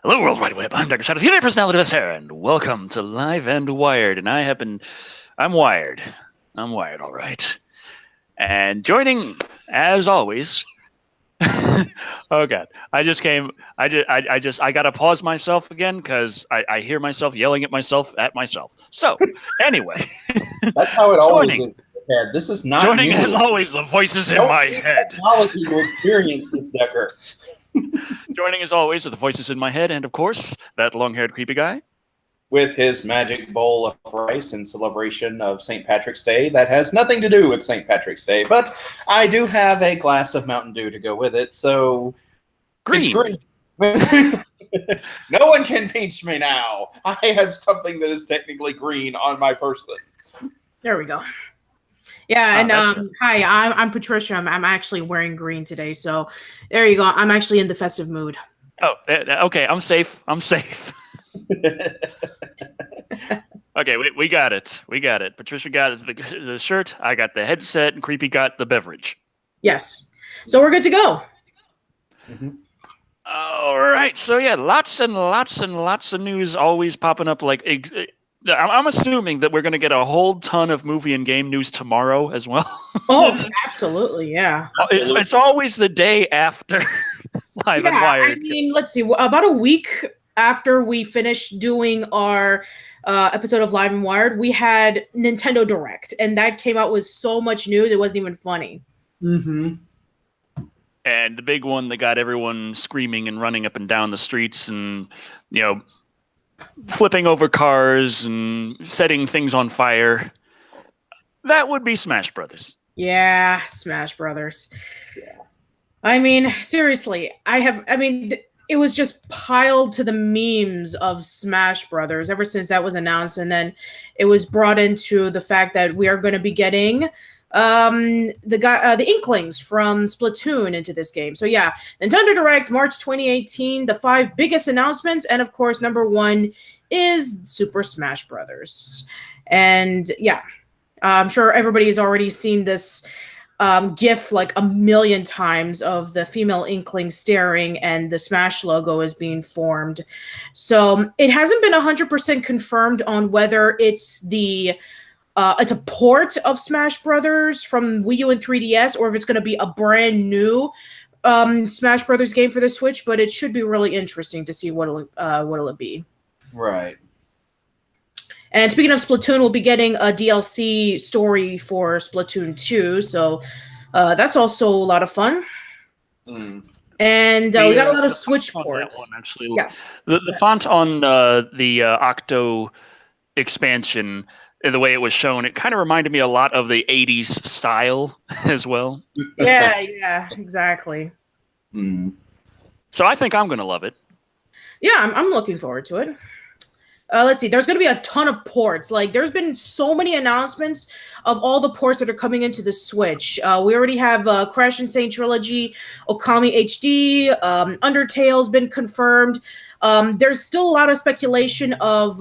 Hello, World Wide Web. I'm Dr. Shado, the Internet Personality of Sarah, and welcome to Live and Wired. And I'm wired. I'm wired, all right. And joining, as always, oh God, I gotta pause myself again because I hear myself yelling at myself. So, anyway, that's how it always joining, is. Ted. This is not joining new. as always, the voices in my head. Technology to experience this, Decker. Joining as always are the voices in my head, and of course, that long-haired creepy guy. With his magic bowl of rice in celebration of St. Patrick's Day that has nothing to do with St. Patrick's Day, but I do have a glass of Mountain Dew to go with it, so Green. It's green. No one can pinch me now. I have something that is technically green on my person. There we go. Yeah, and hi, I'm Patricia. I'm actually wearing green today, so there you go. I'm actually in the festive mood. Oh, okay. I'm safe. Okay, we got it. Patricia got the shirt. I got the headset, and Creepy got the beverage. Yes. So we're good to go. Mm-hmm. All right. So yeah, lots and lots of news always popping up. Like, I'm assuming that we're going to get a whole ton of movie and game news tomorrow as well. Oh, absolutely, yeah. It's always the day after Live and Wired. I mean, let's see. About a week after we finished doing our episode of Live and Wired, we had Nintendo Direct, and that came out with so much news it wasn't even funny. Mm-hmm. And the big one that got everyone screaming and running up and down the streets and, flipping over cars and setting things on fire, that would be Smash Brothers. Yeah, Smash Brothers. Yeah. I mean, seriously, it was just piled to the memes of Smash Brothers ever since that was announced, and it was brought into the fact that we are going to be getting the Inklings from Splatoon into this game. So yeah, Nintendo Direct, March 2018, the 5 biggest announcements, and of course, number 1 is Super Smash Brothers. And yeah, I'm sure everybody has already seen this GIF like a million times of the female Inkling staring and the Smash logo is being formed. So it hasn't been 100% confirmed on whether it's it's a port of Smash Brothers from Wii U and 3DS, or if it's going to be a brand new Smash Brothers game for the Switch. But it should be really interesting to see what'll it be. Right. And speaking of Splatoon, we'll be getting a DLC story for Splatoon 2, so that's also a lot of fun. Mm. And we got a lot of Switch ports. One, actually. Yeah. The font on the Octo expansion, the way it was shown, it kind of reminded me a lot of the 80s style as well. Yeah, exactly. Mm. So I think I'm going to love it. Yeah, I'm looking forward to it. Let's see. There's going to be a ton of ports. Like, there's been so many announcements of all the ports that are coming into the Switch. We already have Crash Insane Trilogy, Okami HD, Undertale's been confirmed. There's still a lot of speculation of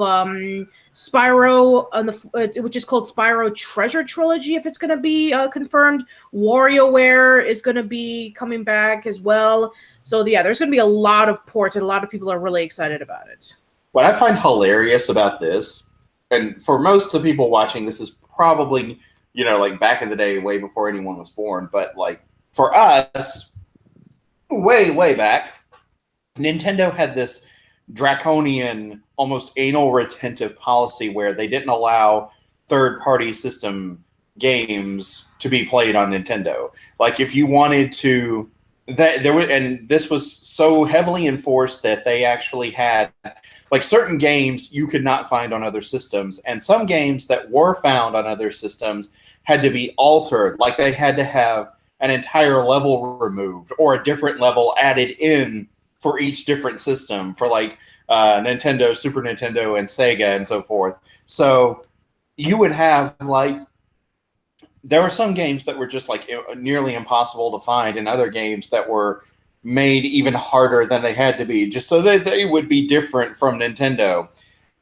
Spyro, which is called Spyro Treasure Trilogy, if it's going to be confirmed. WarioWare is going to be coming back as well. So yeah, there's going to be a lot of ports, and a lot of people are really excited about it. What I find hilarious about this, and for most of the people watching, this is probably, like back in the day, way before anyone was born, but like for us, way, way back, Nintendo had this draconian, almost anal retentive policy where they didn't allow third-party system games to be played on Nintendo. Like if you wanted to, and this was so heavily enforced that they actually had like certain games you could not find on other systems, and some games that were found on other systems had to be altered. Like they had to have an entire level removed or a different level added in for each different system for like Nintendo, Super Nintendo, and Sega and so forth. So you would have like, there were some games that were just like nearly impossible to find, and other games that were made even harder than they had to be, just so that they would be different from Nintendo.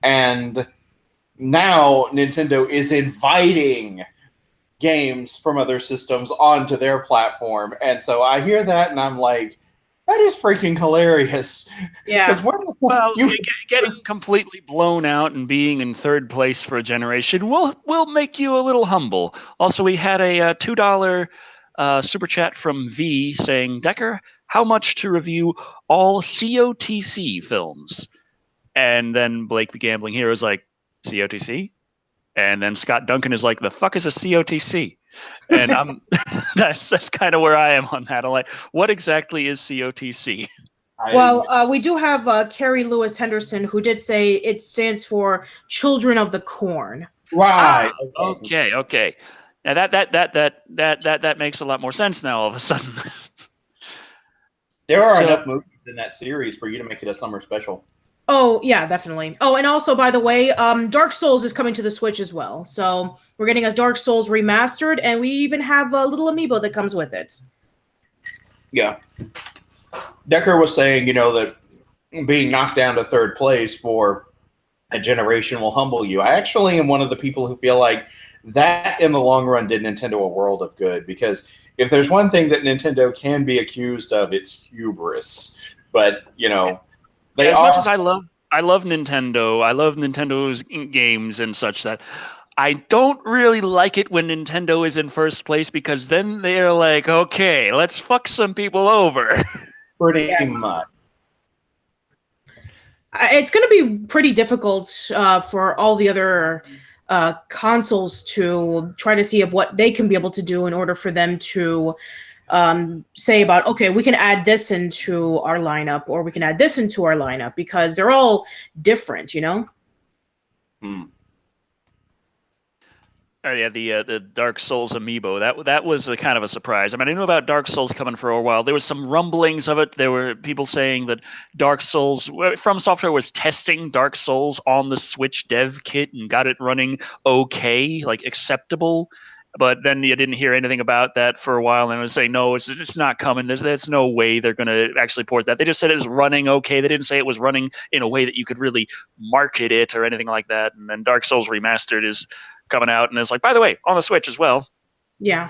And now Nintendo is inviting games from other systems onto their platform. And so I hear that and I'm like, That is freaking hilarious. Yeah. Well, getting completely blown out and being in third place for a generation will make you a little humble. Also, we had a $2 super chat from V saying, Decker, how much to review all COTC films? And then Blake the Gambling Hero is like, COTC? And then Scott Duncan is like, the fuck is a COTC? And that's kind of where I am on that. I'm like, what exactly is COTC? Well, we do have Carrie Lewis Henderson, who did say it stands for Children of the Corn. Right. Okay. Now that makes a lot more sense now. All of a sudden, there are enough movies in that series for you to make it a summer special. Oh yeah, definitely. Oh, and also, by the way, Dark Souls is coming to the Switch as well. So we're getting a Dark Souls remastered, and we even have a little amiibo that comes with it. Yeah. Decker was saying, that being knocked down to third place for a generation will humble you. I actually am one of the people who feel like that in the long run did Nintendo a world of good, because if there's one thing that Nintendo can be accused of, it's hubris. But, much as I love Nintendo, I love Nintendo's games and such, that I don't really like it when Nintendo is in first place, because then they're like, okay, let's fuck some people over. Pretty much. It's going to be pretty difficult for all the other consoles to try to see of what they can be able to do in order for them to say about, okay, we can add this into our lineup, or we can add this into our lineup, because they're all different, Oh yeah, the Dark Souls amiibo. That was a kind of a surprise. I mean, I knew about Dark Souls coming for a while. There was some rumblings of it. There were people saying that Dark Souls From Software was testing Dark Souls on the Switch dev kit and got it running okay, like acceptable. But then you didn't hear anything about that for a while, and I was saying, no, it's not coming. There's no way they're going to actually port that. They just said it was running okay. They didn't say it was running in a way that you could really market it or anything like that. And then Dark Souls Remastered is coming out, and it's like, by the way, on the Switch as well. Yeah.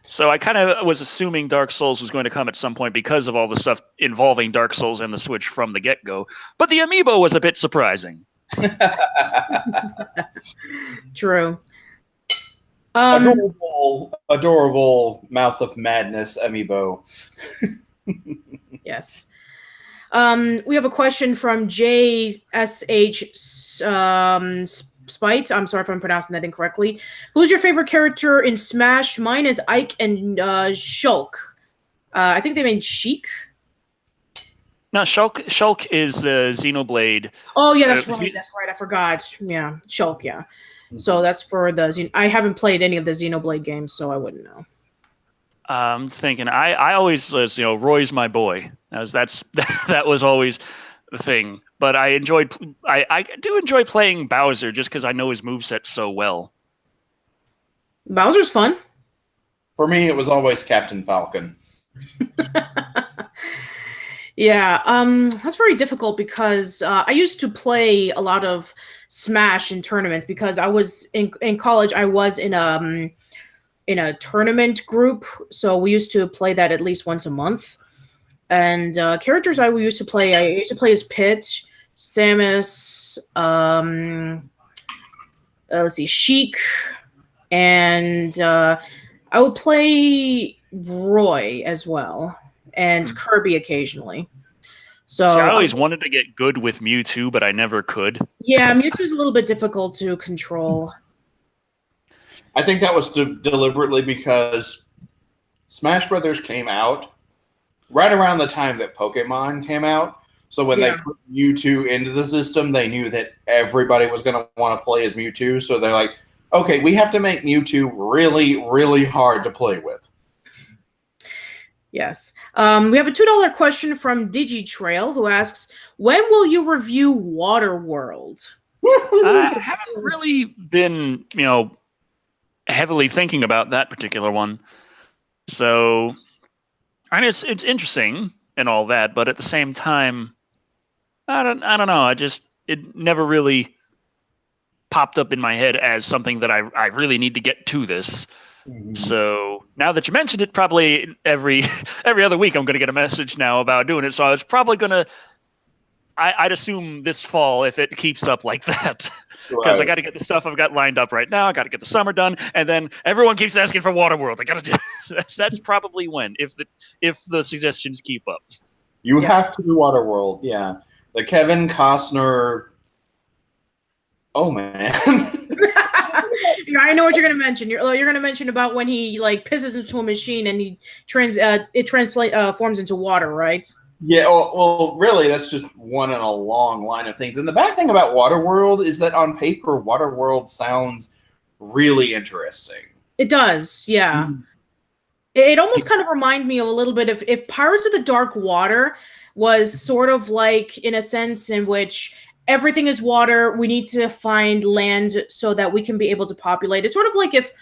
So I kind of was assuming Dark Souls was going to come at some point because of all the stuff involving Dark Souls and the Switch from the get-go. But the amiibo was a bit surprising. True. Adorable Mouth of Madness amiibo. Yes. We have a question from JSH Spite. I'm sorry if I'm pronouncing that incorrectly. Who's your favorite character in Smash? Mine is Ike and Shulk. I think they mean Sheik. No, Shulk is the Xenoblade. Oh yeah, that's right. That's right. I forgot. Yeah, Shulk. Yeah. So that's for the I haven't played any of the Xenoblade games, so I wouldn't know. I'm thinking I always was, Roy's my boy. That was always the thing. But I do enjoy playing Bowser just because I know his moveset so well. Bowser's fun. For me, it was always Captain Falcon. Yeah, that's very difficult because I used to play a lot of Smash in tournaments because I was in college. I was in a tournament group, so we used to play that at least once a month. And characters I used to play as Pit, Samus, let's see, Sheik, and I would play Roy as well, and Kirby occasionally. So I always wanted to get good with Mewtwo, but I never could. Yeah, Mewtwo's a little bit difficult to control. I think that was deliberately because Smash Brothers came out right around the time that Pokemon came out. So when they put Mewtwo into the system, they knew that everybody was going to want to play as Mewtwo. So they're like, okay, we have to make Mewtwo really, really hard to play with. Yes. We have a $2 question from DigiTrail who asks, when will you review Waterworld? I haven't really been, heavily thinking about that particular one. So, I mean, it's interesting and all that, but at the same time, I don't know. It never really popped up in my head as something that I really need to get to this. Mm-hmm. So now that you mentioned it, probably every other week I'm going to get a message now about doing it. So I was probably going to. I'd assume this fall if it keeps up like that, because I got to get the stuff I've got lined up right now. I got to get the summer done, and then everyone keeps asking for Waterworld. I got to do. That's probably when if the suggestions keep up. You have to do Waterworld, yeah. The Kevin Costner. Oh man. I know what you're gonna mention. You're gonna mention about when he like pisses into a machine and he forms into water, right? Yeah, well, really, that's just one in a long line of things. And the bad thing about Waterworld is that on paper, Waterworld sounds really interesting. It does, yeah. It almost kind of reminds me of a little bit of if Pirates of the Dark Water was sort of like, in a sense, in which everything is water, we need to find land so that we can be able to populate. It's sort of like if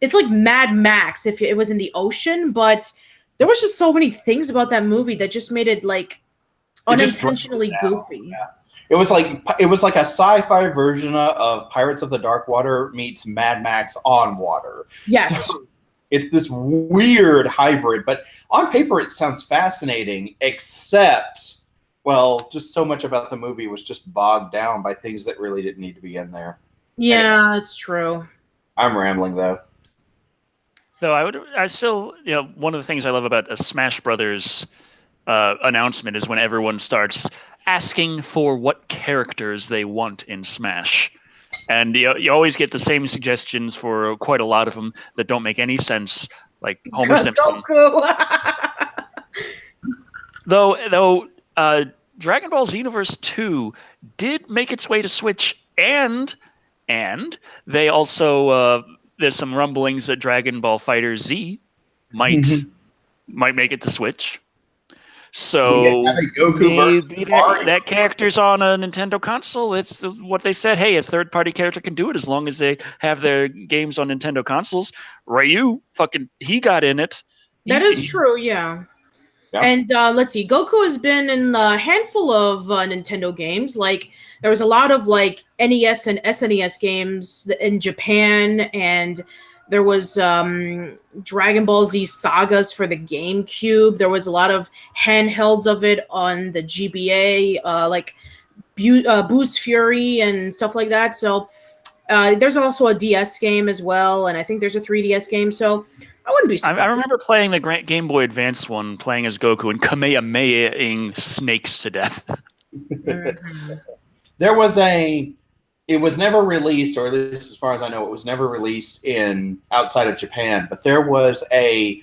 it's like Mad Max if it was in the ocean, but there was just so many things about that movie that just made it like unintentionally goofy. Yeah. It was like a sci-fi version of Pirates of the Dark Water meets Mad Max on water. Yes. So it's this weird hybrid, but on paper it sounds fascinating, except, well, just so much about the movie was just bogged down by things that really didn't need to be in there. Yeah, it's true. I'm rambling though. Though I still, one of the things I love about a Smash Brothers announcement is when everyone starts asking for what characters they want in Smash. And you always get the same suggestions for quite a lot of them that don't make any sense, like Homer Simpson. Though Dragon Ball Xenoverse 2 did make its way to Switch, and they also there's some rumblings that Dragon Ball Fighter Z might make it to Switch. So maybe that character's on a Nintendo console. It's what they said. Hey, a third-party character can do it as long as they have their games on Nintendo consoles. Ryu, he got in it. That is true, yeah. And let's see, Goku has been in a handful of Nintendo games. Like there was a lot of like NES and SNES games in Japan, and there was Dragon Ball Z sagas for the GameCube. There was a lot of handhelds of it on the GBA, like Boost Fury and stuff like that. So there's also a DS game as well, and I think there's a 3DS game. So I wouldn't be surprised. I remember playing the Game Boy Advance one, playing as Goku and Kamehameha-ing snakes to death. There was it was never released, or at least as far as I know, it was never released outside of Japan, but there was a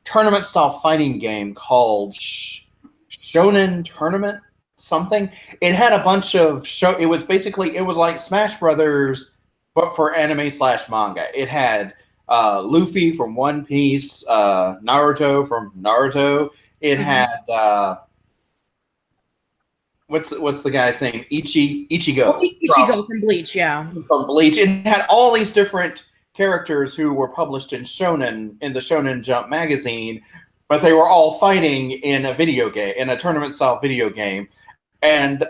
tournament-style fighting game called Shonen Tournament something. It had a bunch of it was like Smash Brothers, but for anime/manga. It had Luffy from One Piece, Naruto from Naruto. It had what's the guy's name? Ichigo. Ichigo from Bleach, yeah. From Bleach. It had all these different characters who were published in the Shonen Jump magazine, but they were all fighting in a video game, in a tournament-style video game. And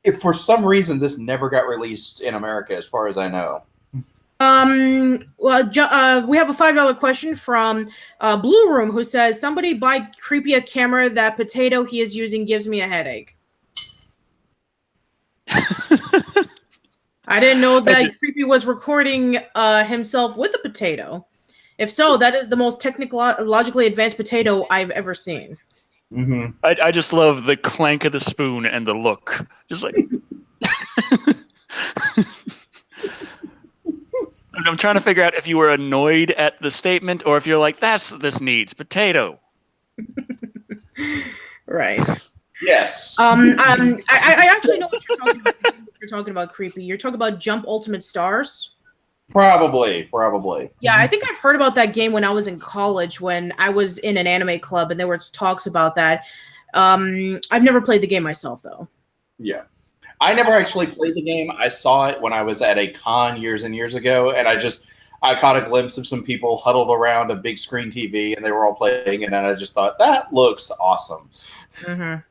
if for some reason this never got released in America, as far as I know. Well, we have a $5 question from Blue Room who says, somebody buy Creepy a camera. That potato he is using gives me a headache. I didn't know that Creepy was recording himself with a potato. If so, that is the most technologically advanced potato I've ever seen. Mm-hmm. I just love the clank of the spoon and the look. Just like... I'm trying to figure out if you were annoyed at the statement or if you're like, this needs potato. Right. Yes. I actually know what you're talking about. You're talking about Creepy. You're talking about Jump Ultimate Stars. Probably. Yeah, I think I've heard about that game when I was in college, when I was in an anime club, and there were talks about that. I've never played the game myself, though. Yeah. I never actually played the game. I saw it when I was at a con years and years ago, and I caught a glimpse of some people huddled around a big screen TV, and they were all playing, and I just thought, that looks awesome. Mm-hmm.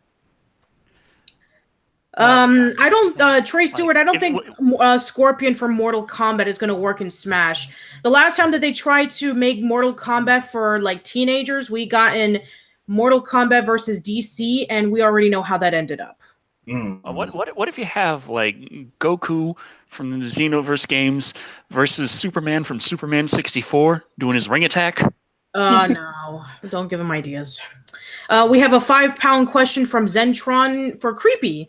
I don't, Trey Stewart, I don't think it- Scorpion from Mortal Kombat is going to work in Smash. The last time that they tried to make Mortal Kombat for like teenagers, we got in Mortal Kombat versus DC, and we already know how that ended up. What if you have like Goku from the Xenoverse games versus Superman from Superman 64 doing his ring attack? No, don't give him ideas. We have a 5-pound question from Zentron for Creepy.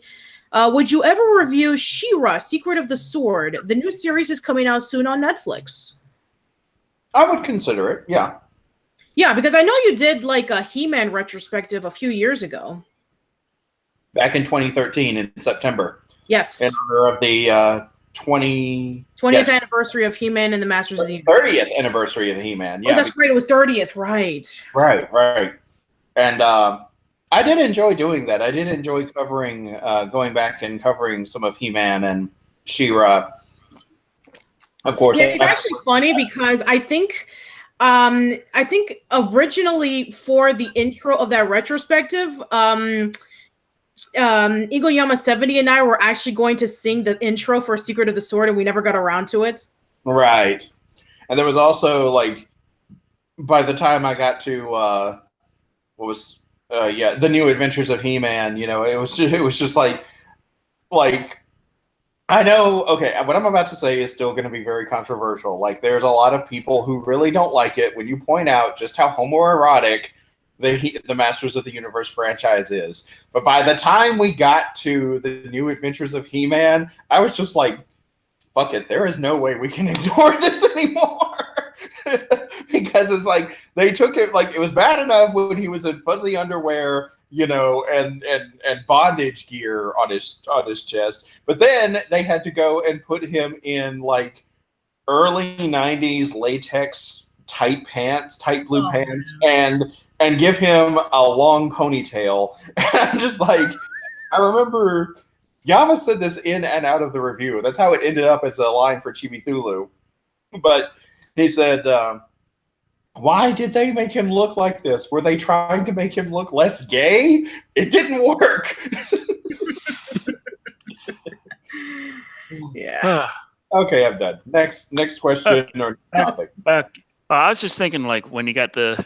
Would you ever review She-Ra, Secret of the Sword? The new series is coming out soon on Netflix. I would consider it, yeah. Yeah, because I know you did like a He-Man retrospective a few years ago. Back in 2013 in September. Yes. In honor of the 20th anniversary of He-Man and the Masters of the Universe. 30th anniversary of He-Man. Yeah, oh, that's great. It was 30th, right. Right. And I did enjoy doing that. I did enjoy covering, going back and covering some of He-Man and She-Ra. Of course. Yeah, it's actually funny because I think originally for the intro of that retrospective, Ingoyama 70 and I were actually going to sing the intro for Secret of the Sword, and we never got around to it. Right. And there was also, like, by the time I got to, the New Adventures of He-Man, you know, it was just like, I know, okay, what I'm about to say is still going to be very controversial. Like, there's a lot of people who really don't like it when you point out just how homoerotic the Masters of the Universe franchise is. But by the time we got to the New Adventures of He-Man, I was just like, fuck it, there is no way we can ignore this anymore. Because it's like, they took it, like, it was bad enough when he was in fuzzy underwear, you know, and bondage gear on his chest. But then they had to go and put him in, like, early 90s latex tight blue pants, and give him a long ponytail. I'm just like, I remember Yama said this in and out of the review. That's how it ended up as a line for Chibi Thulu. But he said, why did they make him look like this? Were they trying to make him look less gay? It didn't work. Yeah. Okay, I'm done. Next question or topic. I was just thinking, like, when you got the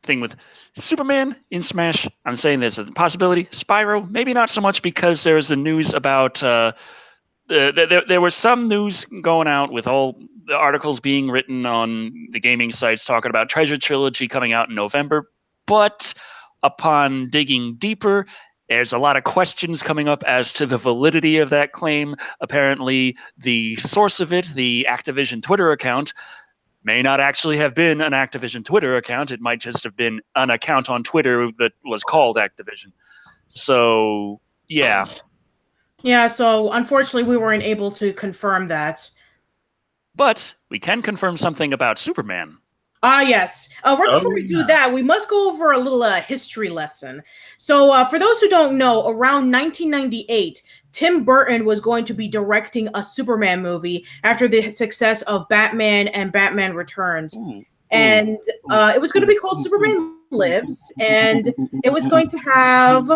thing with Superman in Smash, I'm saying there's a possibility. Spyro, maybe not so much, because there's the news about there was some news going out with all the articles being written on the gaming sites talking about Treasure Trilogy coming out in November. But upon digging deeper, there's a lot of questions coming up as to the validity of that claim. Apparently, the source of it, the Activision Twitter account, may not actually have been an Activision Twitter account. It might just have been an account on Twitter that was called Activision. So, yeah. Yeah, so unfortunately we weren't able to confirm that. But we can confirm something about Superman. Yes. Right before we do that, we must go over a little history lesson. So for those who don't know, around 1998, Tim Burton was going to be directing a Superman movie after the success of Batman and Batman Returns. And it was going to be called Superman Lives, and it was going to have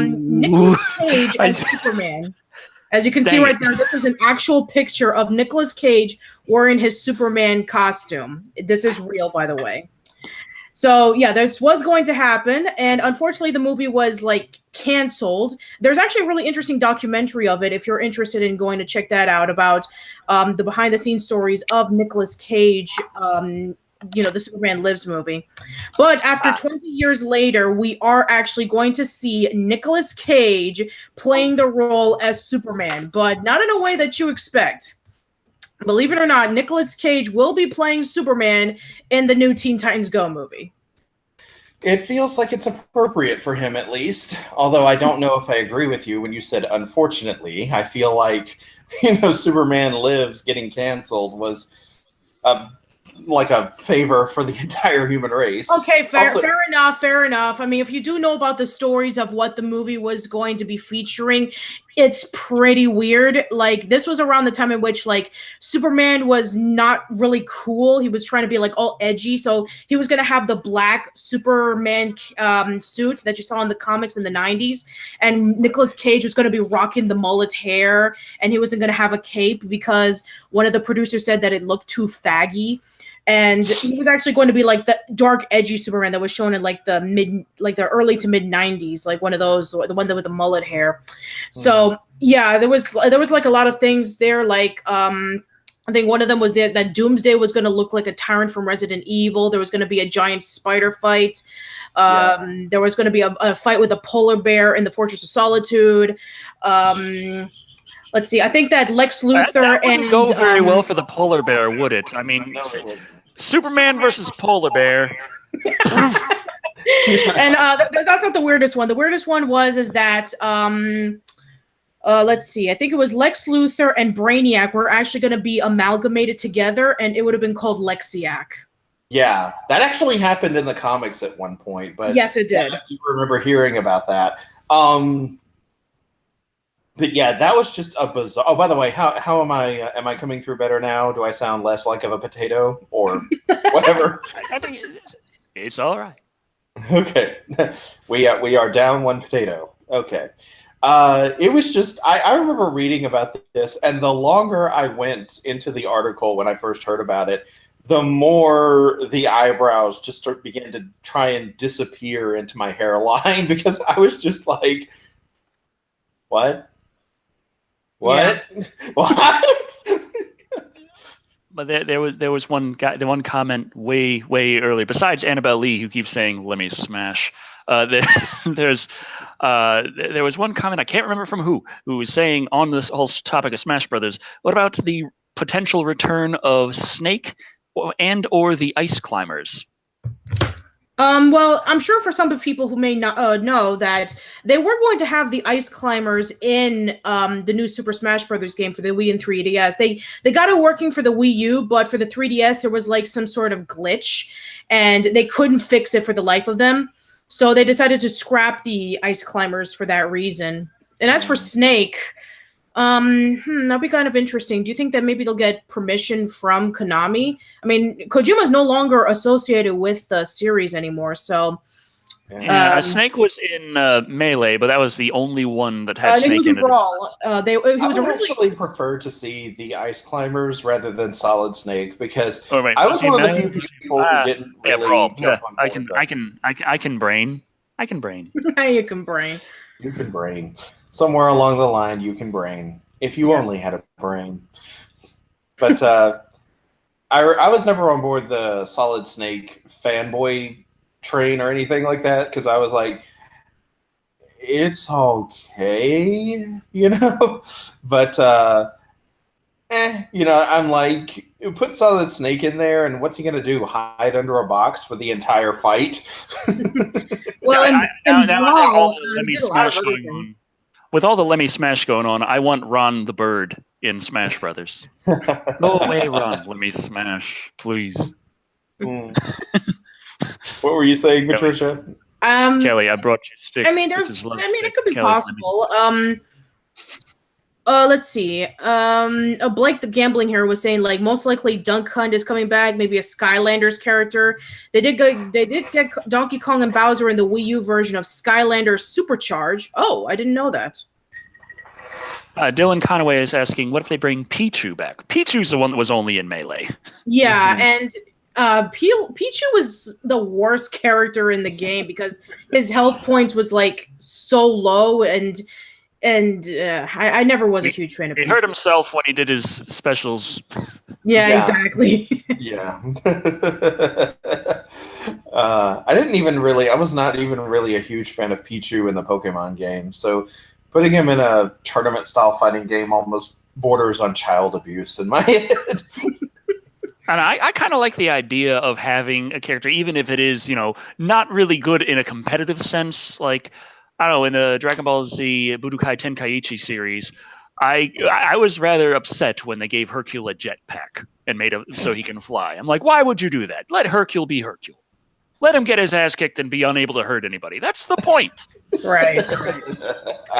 Nicolas Cage as Superman. As you can see right there, this is an actual picture of Nicolas Cage wearing his Superman costume. This is real, by the way. So, yeah, this was going to happen, and unfortunately the movie was, like, canceled. There's actually a really interesting documentary of it, if you're interested in going to check that out, about the behind-the-scenes stories of Nicolas Cage, the Superman Lives movie. But after 20 years later, we are actually going to see Nicolas Cage playing the role as Superman, but not in a way that you expect. Believe it or not, Nicolas Cage will be playing Superman in the new Teen Titans Go movie. It feels like it's appropriate for him, at least. Although I don't know if I agree with you when you said unfortunately. I feel like, Superman Lives getting canceled was like a favor for the entire human race. Okay, fair enough. I mean, if you do know about the stories of what the movie was going to be featuring, It's pretty weird. Like, this was around the time in which, like, Superman was not really cool. He was trying to be, like, all edgy. So he was going to have the black Superman suit that you saw in the comics in the 90s. And Nicolas Cage was going to be rocking the mullet hair. And he wasn't going to have a cape because one of the producers said that it looked too faggy. And he was actually going to be like the dark, edgy Superman that was shown in like the early to mid '90s, like one of those, the one that with the mullet hair. So yeah, there was like a lot of things there. Like I think one of them was that Doomsday was going to look like a tyrant from Resident Evil. There was going to be a giant spider fight. There was going to be a fight with a polar bear in the Fortress of Solitude. Let's see. I think that Lex Luthor that wouldn't and go very well for the polar bear, would it? I mean, Superman versus polar bear. And that's not the weirdest one. The weirdest one is that let's see. I think it was Lex Luthor and Brainiac were actually going to be amalgamated together, and it would have been called Lexiac. Yeah, that actually happened in the comics at one point. But yes, it did. I do remember hearing about that. But yeah, that was just a bizarre. Oh, by the way, how am I? Am I coming through better now? Do I sound less like of a potato or whatever? I think it's all right. Okay, we are down one potato. Okay, it was just I remember reading about this, and the longer I went into the article when I first heard about it, the more the eyebrows just began to try and disappear into my hairline because I was just like, what? What? Yeah. What? But there was one guy, the one comment way earlier. Besides Annabelle Lee, who keeps saying "Let me smash." There was one comment I can't remember from who was saying on this whole topic of Smash Brothers. What about the potential return of Snake or the Ice Climbers? Well, I'm sure for some people who may not know that they were going to have the Ice Climbers in the new Super Smash Brothers game for the Wii and 3DS. They got it working for the Wii U, but for the 3DS there was like some sort of glitch, and they couldn't fix it for the life of them. So they decided to scrap the Ice Climbers for that reason. And as for Snake, that'd be kind of interesting. Do you think that maybe they'll get permission from Konami? I mean, Kojima's no longer associated with the series anymore, so... Yeah, Snake was in Melee, but that was the only one that had Snake in it. I would actually prefer to see the Ice Climbers rather than Solid Snake because I was one of the few people who didn't really jump on board. I can brain. You can brain. You can brain. Somewhere along the line, you can brain. If you only had a brain. But I was never on board the Solid Snake fanboy train or anything like that because I was like, it's okay, you know? But, I'm like, put Solid Snake in there, and what's he going to do? Hide under a box for the entire fight? Well, with all the Let Me Smash going on, I want Ron the Bird in Smash Brothers. Go away, Ron. Let me smash, please. What were you saying, Patricia? Kelly, I brought you sticks. I mean, it could be possible. Let's see. Blake the Gambling Hero was saying like most likely Dunk Hunt is coming back, maybe a Skylanders character. They did get Donkey Kong and Bowser in the Wii U version of Skylanders Supercharge. Oh, I didn't know that. Dylan Conaway is asking, what if they bring Pichu back? Pichu's the one that was only in Melee. Yeah, and Pichu was the worst character in the game because his health points was like so low, and I never was a huge fan of Pichu. He hurt himself when he did his specials. Yeah. Exactly. Yeah. I was not even really a huge fan of Pichu in the Pokemon game, so putting him in a tournament-style fighting game almost borders on child abuse in my head. And I kind of like the idea of having a character, even if it is, not really good in a competitive sense. Like, I don't know, in the Dragon Ball Z Budokai Tenkaichi series, I was rather upset when they gave Hercule a jetpack and made him so he can fly. I'm like, why would you do that? Let Hercule be Hercule. Let him get his ass kicked and be unable to hurt anybody. That's the point. Right.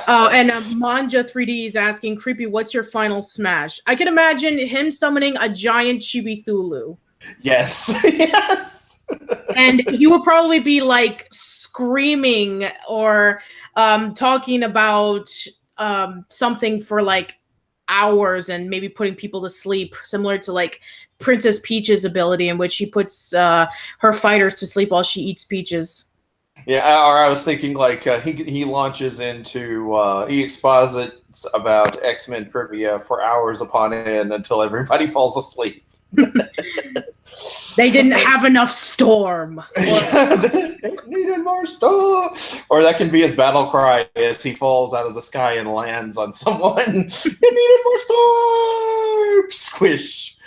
Oh, and Manja 3D is asking, Creepy, what's your final smash? I can imagine him summoning a giant Chibi-Thulu. Yes. Yes. And he would probably be like screaming or talking about something for like hours and maybe putting people to sleep, similar to like Princess Peach's ability, in which she puts her fighters to sleep while she eats peaches. Yeah, or I was thinking like he launches into he exposits about X-Men trivia for hours upon end until everybody falls asleep. They didn't have enough storm. They needed more storm. Or that can be his battle cry as he falls out of the sky and lands on someone. It needed more storm. Squish.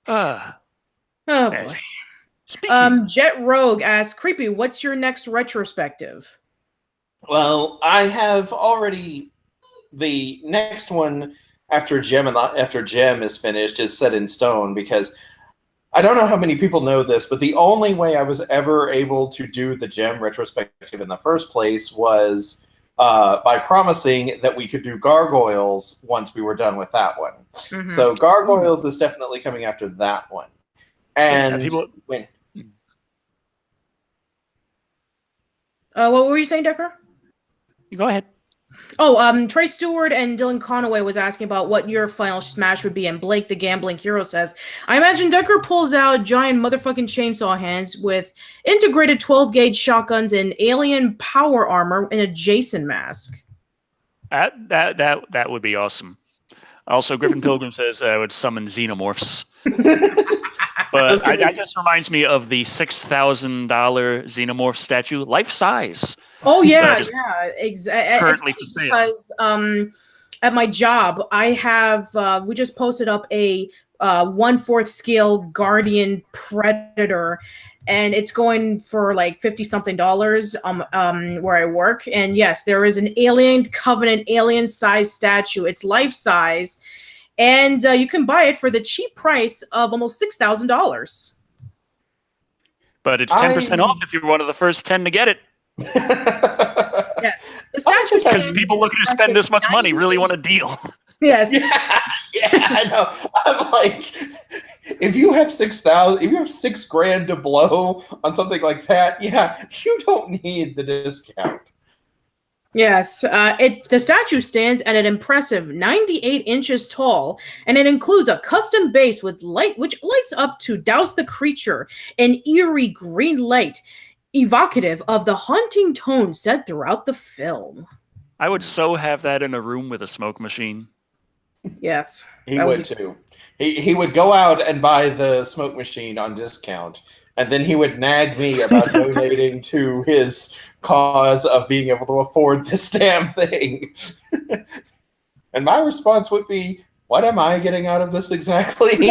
Oh boy. Jet Rogue asks, Creepy, what's your next retrospective? Well, I have already the next one after Gem is finished is set in stone, because I don't know how many people know this, but the only way I was ever able to do the Gem retrospective in the first place was by promising that we could do Gargoyles once we were done with that one. Mm-hmm. So Gargoyles is definitely coming after that one. And what were you saying, Decker? You go ahead. Oh, Trey Stewart and Dylan Conaway was asking about what your final smash would be, and Blake the Gambling Hero says, I imagine Decker pulls out giant motherfucking chainsaw hands with integrated 12-gauge shotguns and alien power armor in a Jason mask. That would be awesome. Also, Griffin Pilgrim says I would summon xenomorphs. But that just reminds me of the $6,000 xenomorph statue, life size. Oh yeah, yeah, exactly. Currently for sale. Because at my job, I have we just posted up a 1/4 scale Guardian Predator, and it's going for like $50-something where I work. And yes, there is an Alien Covenant alien size statue. It's life size, and you can buy it for the cheap price of almost $6,000. But it's 10% off if you're one of the first 10 to get it. Yes, the statue, because people looking to spend this much money really want a deal. Yes. Yeah, I know. I'm like, if you have $6,000 to blow on something like that, yeah, you don't need the discount. Yes, the statue stands at an impressive 98 inches tall, and it includes a custom base with light which lights up to douse the creature in eerie green light, evocative of the haunting tone set throughout the film. I would so have that in a room with a smoke machine. Yes. He would too. He would go out and buy the smoke machine on discount, and then he would nag me about donating to his cause of being able to afford this damn thing. And my response would be, what am I getting out of this exactly?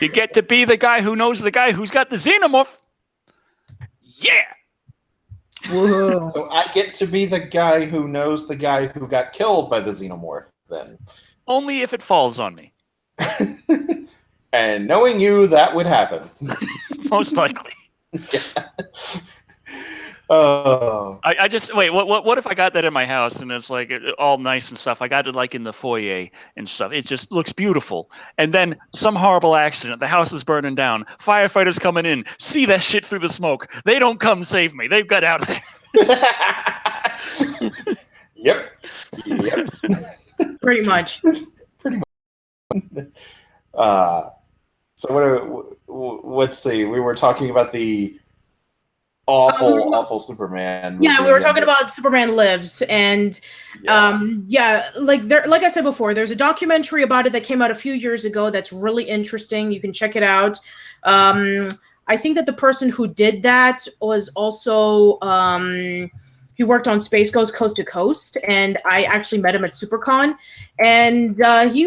You get to be the guy who knows the guy who's got the xenomorph. Yeah. Whoa. So I get to be the guy who knows the guy who got killed by the xenomorph then. Only if it falls on me. And knowing you, that would happen. Most likely. Yeah. Oh. I just wait. What if I got that in my house and it's like all nice and stuff? I got it like in the foyer and stuff. It just looks beautiful. And then some horrible accident. The house is burning down. Firefighters coming in. See that shit through the smoke. They don't come save me. They've got out of there. Yep. Pretty much. So let's see. We were talking about the awful Superman movie. Yeah, we were talking about Superman Lives, and like I said before, there's a documentary about it that came out a few years ago that's really interesting. You can check it out. I think that the person who did that was also he worked on Space Ghost Coast to Coast, and I actually met him at SuperCon, and he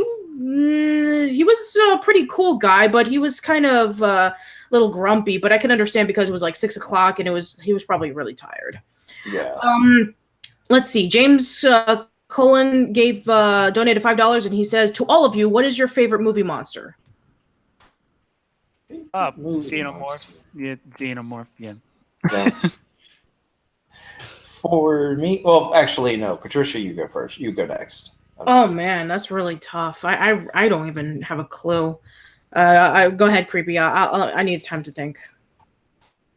was a pretty cool guy, but he was kind of a little grumpy, but I can understand because it was like 6 o'clock and he was probably really tired. Yeah. Let's see. James Cullen donated $5, and he says, to all of you, what is your favorite movie monster? movie Xenomorph. monster. Yeah, Xenomorph. Yeah. Yeah. For me, well, actually, no. Patricia, you go first. You go next. Oh man, that's really tough. I don't even have a clue. Go ahead, creepy. I need time to think.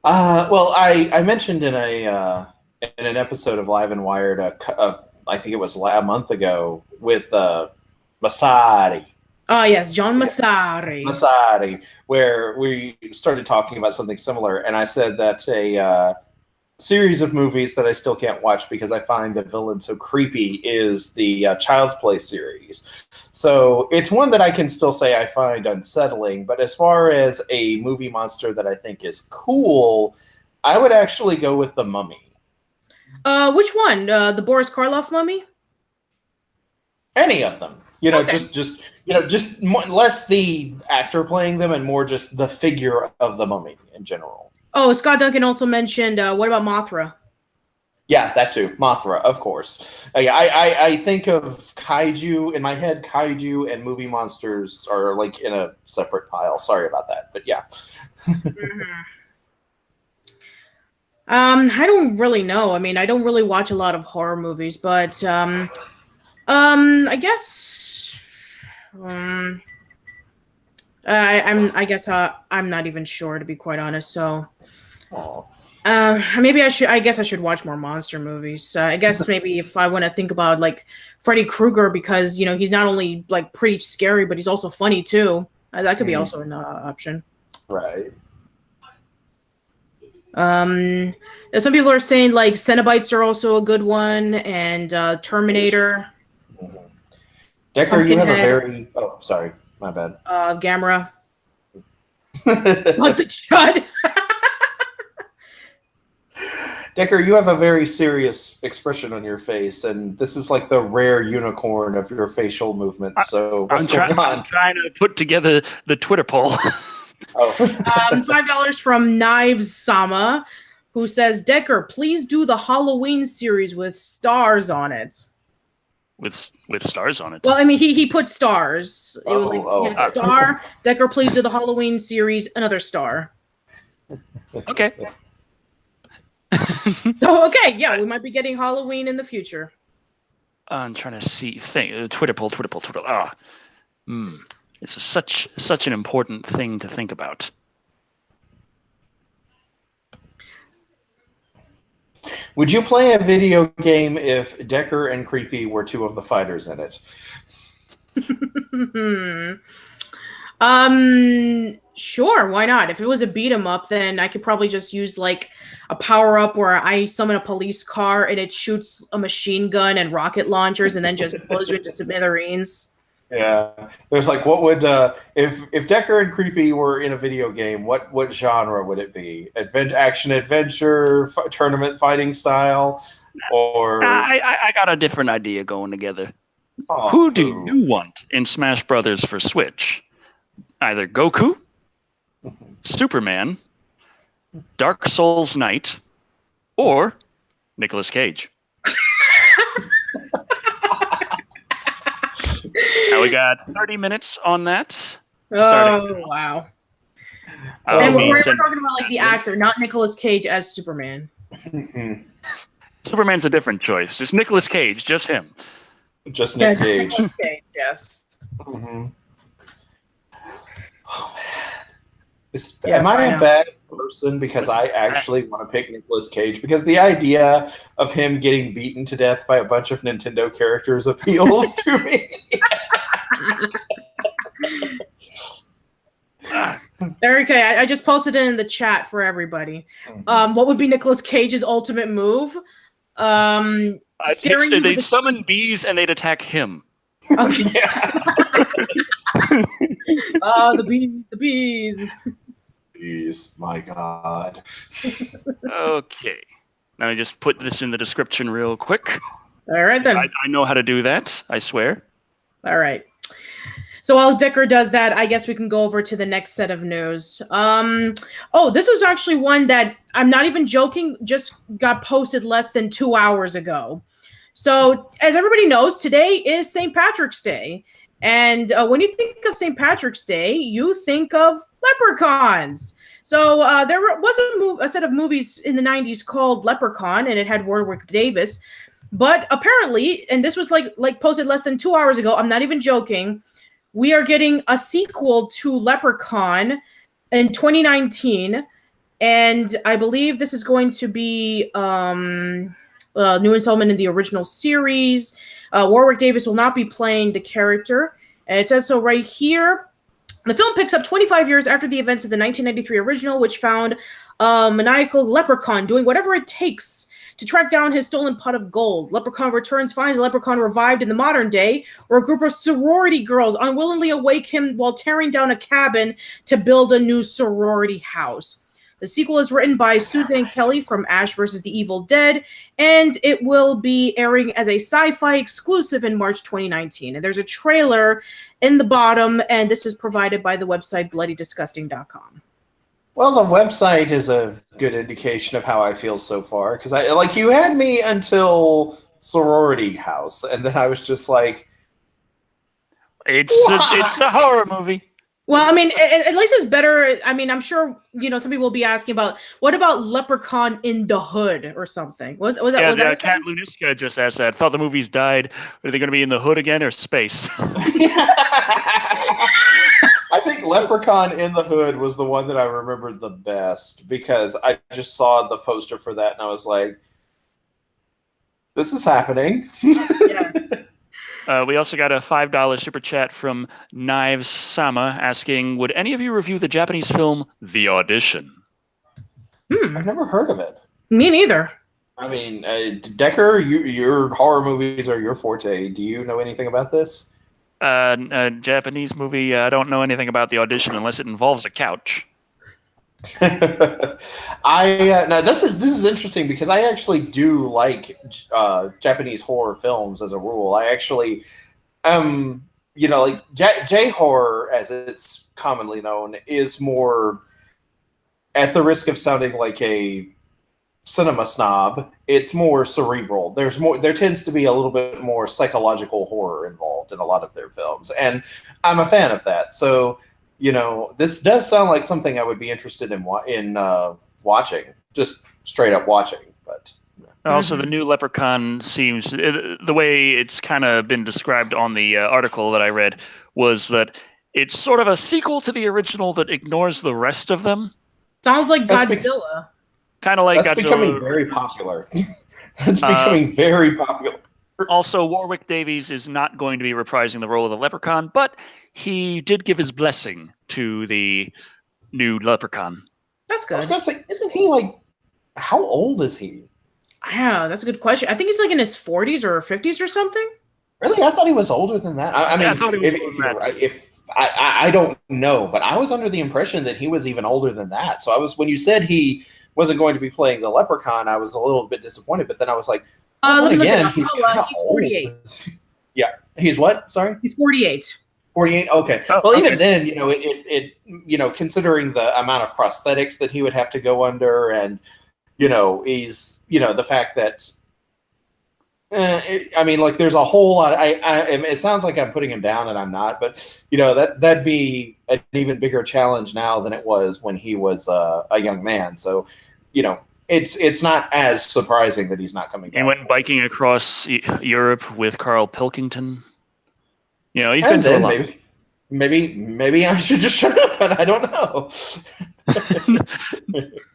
Well, I mentioned in an episode of Live and Wired, I think it was a month ago, with Masari. Oh yes, John Massari. Masari, where we started talking about something similar, and I said that a series of movies that I still can't watch because I find the villain so creepy is the Child's Play series. So it's one that I can still say I find unsettling, but as far as a movie monster that I think is cool, I would actually go with the Mummy. Which one? The Boris Karloff mummy? Any of them. You know, Okay. just less the actor playing them and more just the figure of the Mummy in general. Oh, Scott Duncan also mentioned. What about Mothra? Yeah, that too. Mothra, of course. I think of kaiju in my head. Kaiju and movie monsters are like in a separate pile. Sorry about that, but yeah. I don't really know. I mean, I don't really watch a lot of horror movies, but I guess I guess I'm not even sure, to be quite honest. So Oh. maybe I should. I guess I should watch more monster movies. I guess maybe if I want to think about like Freddy Krueger, because you know he's not only like pretty scary, but he's also funny too. That could be also an option. Right. Some people are saying like Cenobites are also a good one, and Terminator. Decker, you have a Pumpkinhead. very. Oh, sorry, my bad. Gamera. Like the Chud. Decker, you have a very serious expression on your face, and this is like the rare unicorn of your facial movements. So I'm what's going on? trying to put together the Twitter poll. Oh. $5 from Knives Sama, who says, Decker, please do the Halloween series with stars on it. with stars on it. Well, I mean, he put stars. It was he had a star. Decker, please do the Halloween series, another star. Okay. So, okay, yeah, we might be getting Halloween in the future. I'm trying to see. Twitter poll. It's such an important thing to think about. Would you play a video game if Decker and Creepy were two of the fighters in it? Sure, why not? If it was a beat 'em up, then I could probably just use like a power up where I summon a police car and it shoots a machine gun and rocket launchers and then just blows you into smithereens. Yeah, there's like, what would if Decker and Creepy were in a video game? What genre would it be? Action adventure, tournament fighting style, or I got a different idea going together. Oh, Who do you want in Smash Brothers for Switch? Either Goku, Superman, Dark Souls Knight, or Nicolas Cage. Now we got 30 minutes on that. Oh, wow. I'll And be we're sending- talking about like the actor, not Nicolas Cage as Superman. Superman's a different choice. Just Nicolas Cage, just him. just Nick Cage. Nicolas Cage, yes. Mm-hmm. Oh, man. Yes, Am I I a know. bad person because I actually want to pick Nicolas Cage? Because the idea of him getting beaten to death by a bunch of Nintendo characters appeals to me. Okay, I just posted it in the chat for everybody. What would be Nicolas Cage's ultimate move? Staring you They'd with summon bees and they'd attack him. Okay. Yeah. The bees. Jeez, my God. Okay. Now I just put this in the description real quick. All right then. I know how to do that, I swear. All right. So while Decker does that, I guess we can go over to the next set of news. This is actually one that I'm not even joking, just got posted less than 2 hours ago. So as everybody knows, today is St. Patrick's Day. And when you think of St. Patrick's Day, you think of leprechauns. So there was a set of movies in the 90s called Leprechaun, and it had Warwick Davis. But apparently, and this was like posted less than 2 hours ago, I'm not even joking, we are getting a sequel to Leprechaun in 2019. And I believe this is going to be a new installment in the original series. Warwick Davis will not be playing the character. And it says so right here. The film picks up 25 years after the events of the 1993 original, which found a maniacal leprechaun doing whatever it takes to track down his stolen pot of gold. Leprechaun returns, finds a leprechaun revived in the modern day, where a group of sorority girls unwillingly awake him while tearing down a cabin to build a new sorority house. The sequel is written by Suzanne Kelly from Ash vs. the Evil Dead, and it will be airing as a sci-fi exclusive in March 2019. And there's a trailer in the bottom, and this is provided by the website bloodydisgusting.com. Well, the website is a good indication of how I feel so far, because you had me until sorority house, and then I was just like, it's a horror movie. Well, I mean, at least it's better. I mean, I'm sure, some people will be asking about, what about Leprechaun in the Hood or something? Was that Kat Luniska just asked that. Thought the movies died. Are they going to be in the hood again or space? I think Leprechaun in the Hood was the one that I remembered the best, because I just saw the poster for that and I was like, this is happening. Yes. We also got a $5 super chat from Knives Sama asking, would any of you review the Japanese film The Audition? I've never heard of it. Me neither. I mean, Decker, your horror movies are your forte. Do you know anything about this? A Japanese movie, I don't know anything about The Audition unless it involves a couch. Now this is interesting, because I actually do like Japanese horror films as a rule. I actually like J horror, as it's commonly known, is more, at the risk of sounding like a cinema snob, it's more cerebral. There tends to be a little bit more psychological horror involved in a lot of their films, and I'm a fan of that. So this does sound like something I would be interested in watching, just straight up watching. But also, the new Leprechaun seems, the way it's kind of been described on the article that I read, was that it's sort of a sequel to the original that ignores the rest of them. Sounds like Godzilla. Kind of like that's Godzilla. Becoming very popular. That's becoming very popular. Also, Warwick Davies is not going to be reprising the role of the Leprechaun, but he did give his blessing to the new Leprechaun. That's good. I was going to say, isn't he how old is he? Yeah, that's a good question. I think he's in his 40s or 50s or something. Really? I thought he was older than that. I mean, I thought he was older than that. I don't know, but I was under the impression that he was even older than that. So when you said he wasn't going to be playing the Leprechaun, I was a little bit disappointed. But then I was like, let me look it up. He's 48. Yeah, he's what? Sorry, he's 48. 48. Okay. Oh, well, okay. Even then, considering the amount of prosthetics that he would have to go under, and he's the fact that. There's a whole lot. It sounds like I'm putting him down, and I'm not. But that'd be an even bigger challenge now than it was when he was a young man. So, it's not as surprising that he's not coming back. He went biking across Europe with Carl Pilkington. He's been through a lot. Maybe I should just shut up, and I don't know.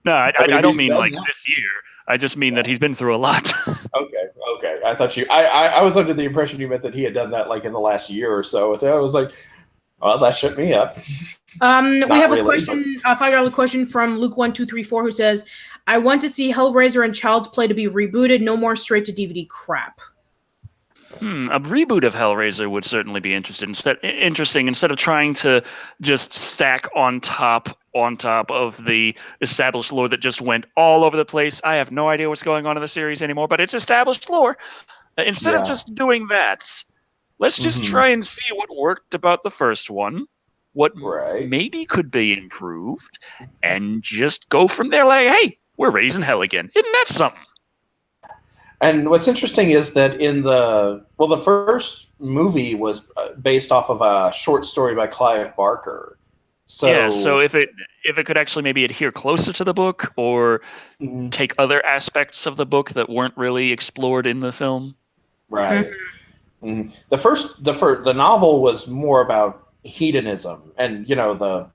No, I don't mean like this year. I just mean that he's been through a lot. Okay. I thought I was under the impression you meant that he had done that in the last year or so. So I was like, well, that shut me up. We have a question, a $5 question from Luke1234, who says, I want to see Hellraiser and Child's Play to be rebooted. No more straight to DVD crap. A reboot of Hellraiser would certainly be interesting. Instead of trying to just stack on top of the established lore that just went all over the place. I have no idea what's going on in the series anymore, but it's established lore. Instead of just doing that, let's just try and see what worked about the first one, what maybe could be improved, and just go from there. Like, hey, we're raising hell again. Isn't that something? And what's interesting is that the first movie was based off of a short story by Clive Barker. So So if it could actually maybe adhere closer to the book or take other aspects of the book that weren't really explored in the film. Right. Mm-hmm. The novel was more about hedonism and the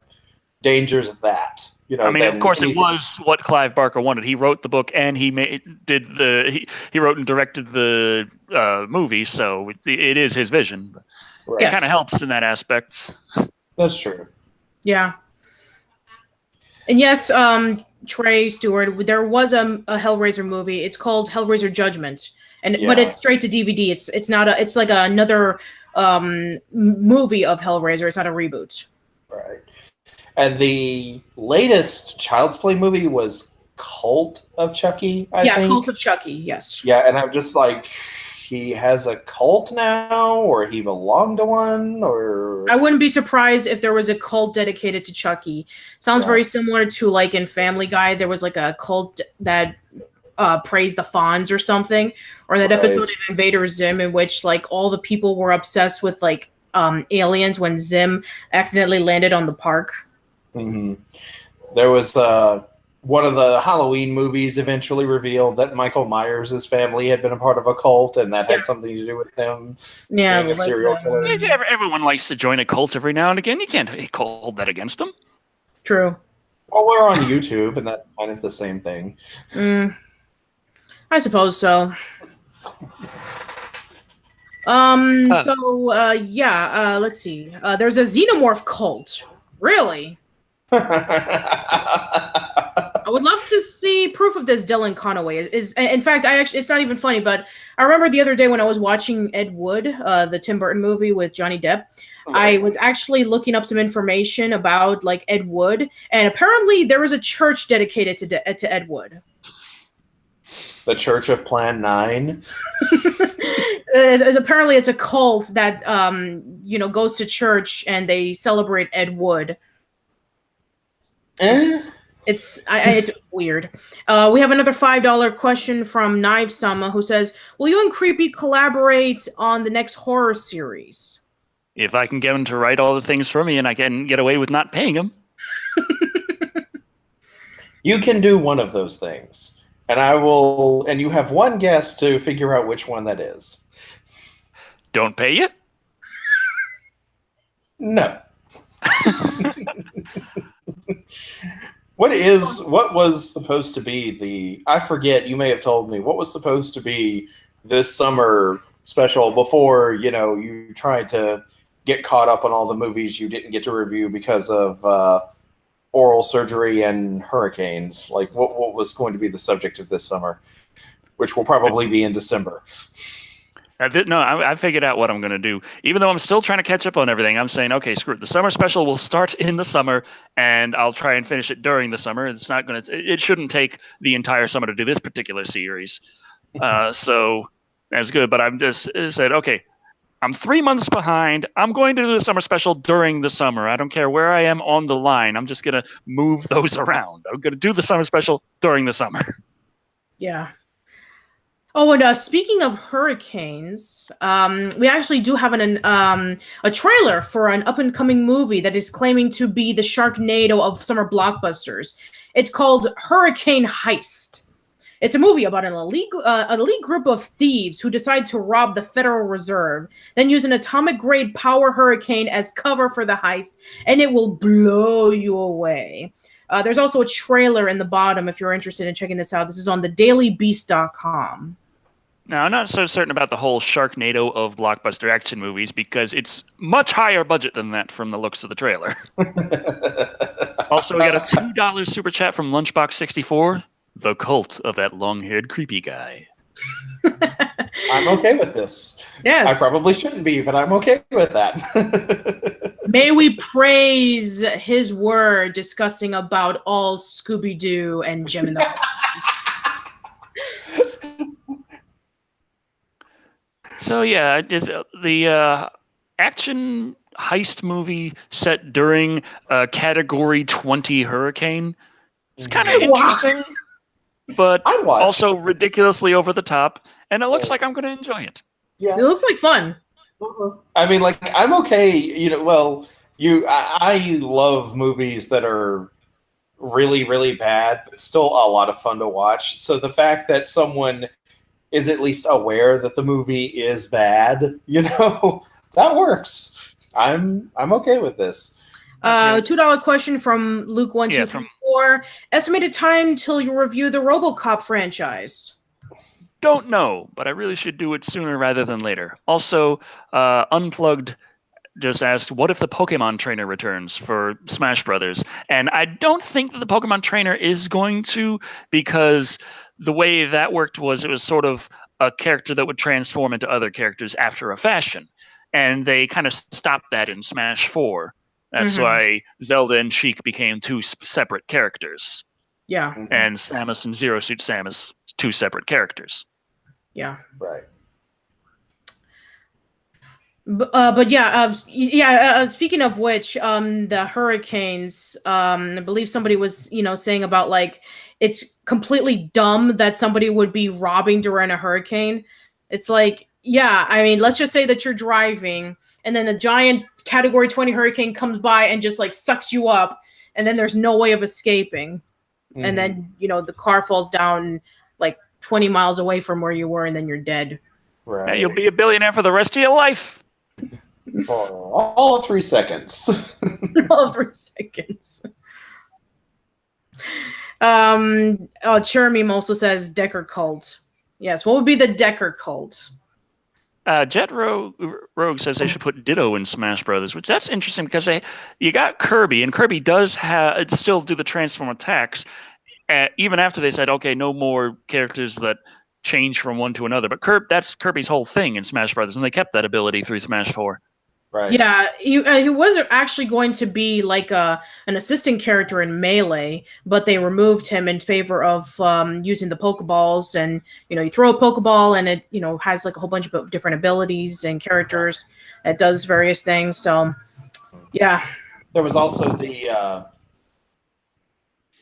dangers of that. I mean, of course, it was what Clive Barker wanted. He wrote the book and he wrote and directed the movie, so it is his vision. Right. It kind of helps in that aspect. That's true. Yeah. And yes, Trey Stewart, there was a Hellraiser movie. It's called Hellraiser Judgment, but it's straight to DVD. It's not it's like another movie of Hellraiser. It's not a reboot. Right. And the latest Child's Play movie was Cult of Chucky, I think. Cult of Chucky, yes. Yeah, and I'm just like, he has a cult now, or he belonged to one, or... I wouldn't be surprised if there was a cult dedicated to Chucky. Sounds very similar to, like, in Family Guy, there was, like, a cult that praised the Fonz or something, or that episode of Invader Zim in which, like, all the people were obsessed with, like, aliens when Zim accidentally landed on the park. Mm-hmm. There was one of the Halloween movies eventually revealed that Michael Myers' family had been a part of a cult, and that had something to do with him being a serial killer. Everyone likes to join a cult every now and again. You can't hold that against them. True. Well, we're on YouTube, and that's kind of the same thing. I suppose so. Let's see. There's a xenomorph cult. Really? I would love to see proof of this. Dylan Conaway is in fact, it's not even funny, but I remember the other day when I was watching Ed Wood, the Tim Burton movie with Johnny Depp. I was actually looking up some information about like Ed Wood, and apparently there was a church dedicated to Ed Wood. The Church of Plan 9. Apparently, it's a cult that goes to church and they celebrate Ed Wood. It's weird. We have another $5 question from Knife Sama who says, "Will you and Creepy collaborate on the next horror series?" If I can get him to write all the things for me and I can get away with not paying him. You can do one of those things. And I will, and you have one guess to figure out which one that is. Don't pay you? No. What was supposed to be I forget, you may have told me, what was supposed to be this summer special before, you tried to get caught up on all the movies you didn't get to review because of oral surgery and hurricanes? Like, what was going to be the subject of this summer, which will probably be in December? I figured out what I'm going to do. Even though I'm still trying to catch up on everything, I'm saying, okay, screw it. The summer special will start in the summer, and I'll try and finish it during the summer. It shouldn't take the entire summer to do this particular series. So that's good. But I've just said, okay, I'm 3 months behind. I'm going to do the summer special during the summer. I don't care where I am on the line. I'm just going to move those around. I'm going to do the summer special during the summer. Yeah. Oh, and speaking of hurricanes, we actually do have a trailer for an up-and-coming movie that is claiming to be the Sharknado of summer blockbusters. It's called Hurricane Heist. It's a movie about an elite group of thieves who decide to rob the Federal Reserve, then use an atomic-grade power hurricane as cover for the heist, and it will blow you away. There's also a trailer in the bottom if you're interested in checking this out. This is on thedailybeast.com. Now, I'm not so certain about the whole Sharknado of blockbuster action movies because it's much higher budget than that from the looks of the trailer. Also, we got a $2 super chat from Lunchbox64. The cult of that long-haired creepy guy. I'm okay with this. Yes. I probably shouldn't be, but I'm okay with that. May we praise his word discussing about all Scooby-Doo and Jim in the So yeah, the action heist movie set during a Category 20 hurricane. It's kind of interesting. but I watched. also ridiculously over the top, and it looks like I'm going to enjoy it. Yeah. It looks like fun. I mean, like, I'm okay. I love movies that are really, really bad, but still a lot of fun to watch. So the fact that someone is at least aware that the movie is bad, that works. I'm okay with this. $2 question from Luke 1234. Estimated time till you review the RoboCop franchise. Don't know, but I really should do it sooner rather than later. Also, Unplugged just asked, what if the Pokemon trainer returns for Smash Brothers? And I don't think that the Pokemon trainer is going to, because the way that worked was it was sort of a character that would transform into other characters after a fashion. And they kind of stopped that in Smash 4. That's why Zelda and Sheik became two separate characters. Yeah. And Samus and Zero Suit Samus, two separate characters. Yeah. Right. But speaking of which, the hurricanes, I believe somebody was, saying about like it's completely dumb that somebody would be robbing during a hurricane. It's like, yeah, I mean, let's just say that you're driving and then a giant Category 20 hurricane comes by and just like sucks you up, and then there's no way of escaping. And then, the car falls down like 20 miles away from where you were, and then you're dead. Right. And you'll be a billionaire for the rest of your life. For all 3 seconds. All 3 seconds. Chermeme also says Decker cult. Yes, what would be the Decker cult? Jet Rogue says they should put Ditto in Smash Brothers, which that's interesting because you got Kirby, and Kirby does still do the transform attacks, even after they said, okay, no more characters that change from one to another. But that's Kirby's whole thing in Smash Brothers, and they kept that ability through Smash 4. Right. Yeah, he was actually going to be like an assistant character in Melee, but they removed him in favor of using the Pokeballs. And you throw a Pokeball, and it has like a whole bunch of different abilities and characters. It does various things. So, yeah. There was also the.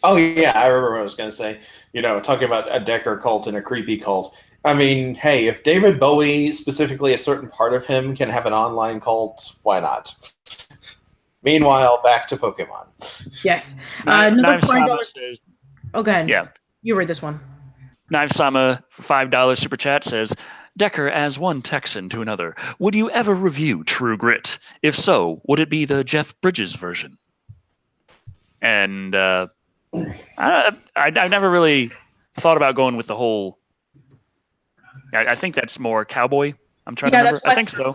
Oh yeah, I remember what I was going to say. Talking about a Decker cult and a creepy cult. I mean, hey, if David Bowie, specifically a certain part of him, can have an online cult, why not? Meanwhile, back to Pokemon. Yes. Says, go ahead. Yeah. You read this one. Knives Sama, for $5 super chat, says, Decker as one Texan to another. Would you ever review True Grit? If so, would it be the Jeff Bridges version? And I've never really thought about going with the whole... I think that's more cowboy. I'm trying to remember. That's Western, I think so.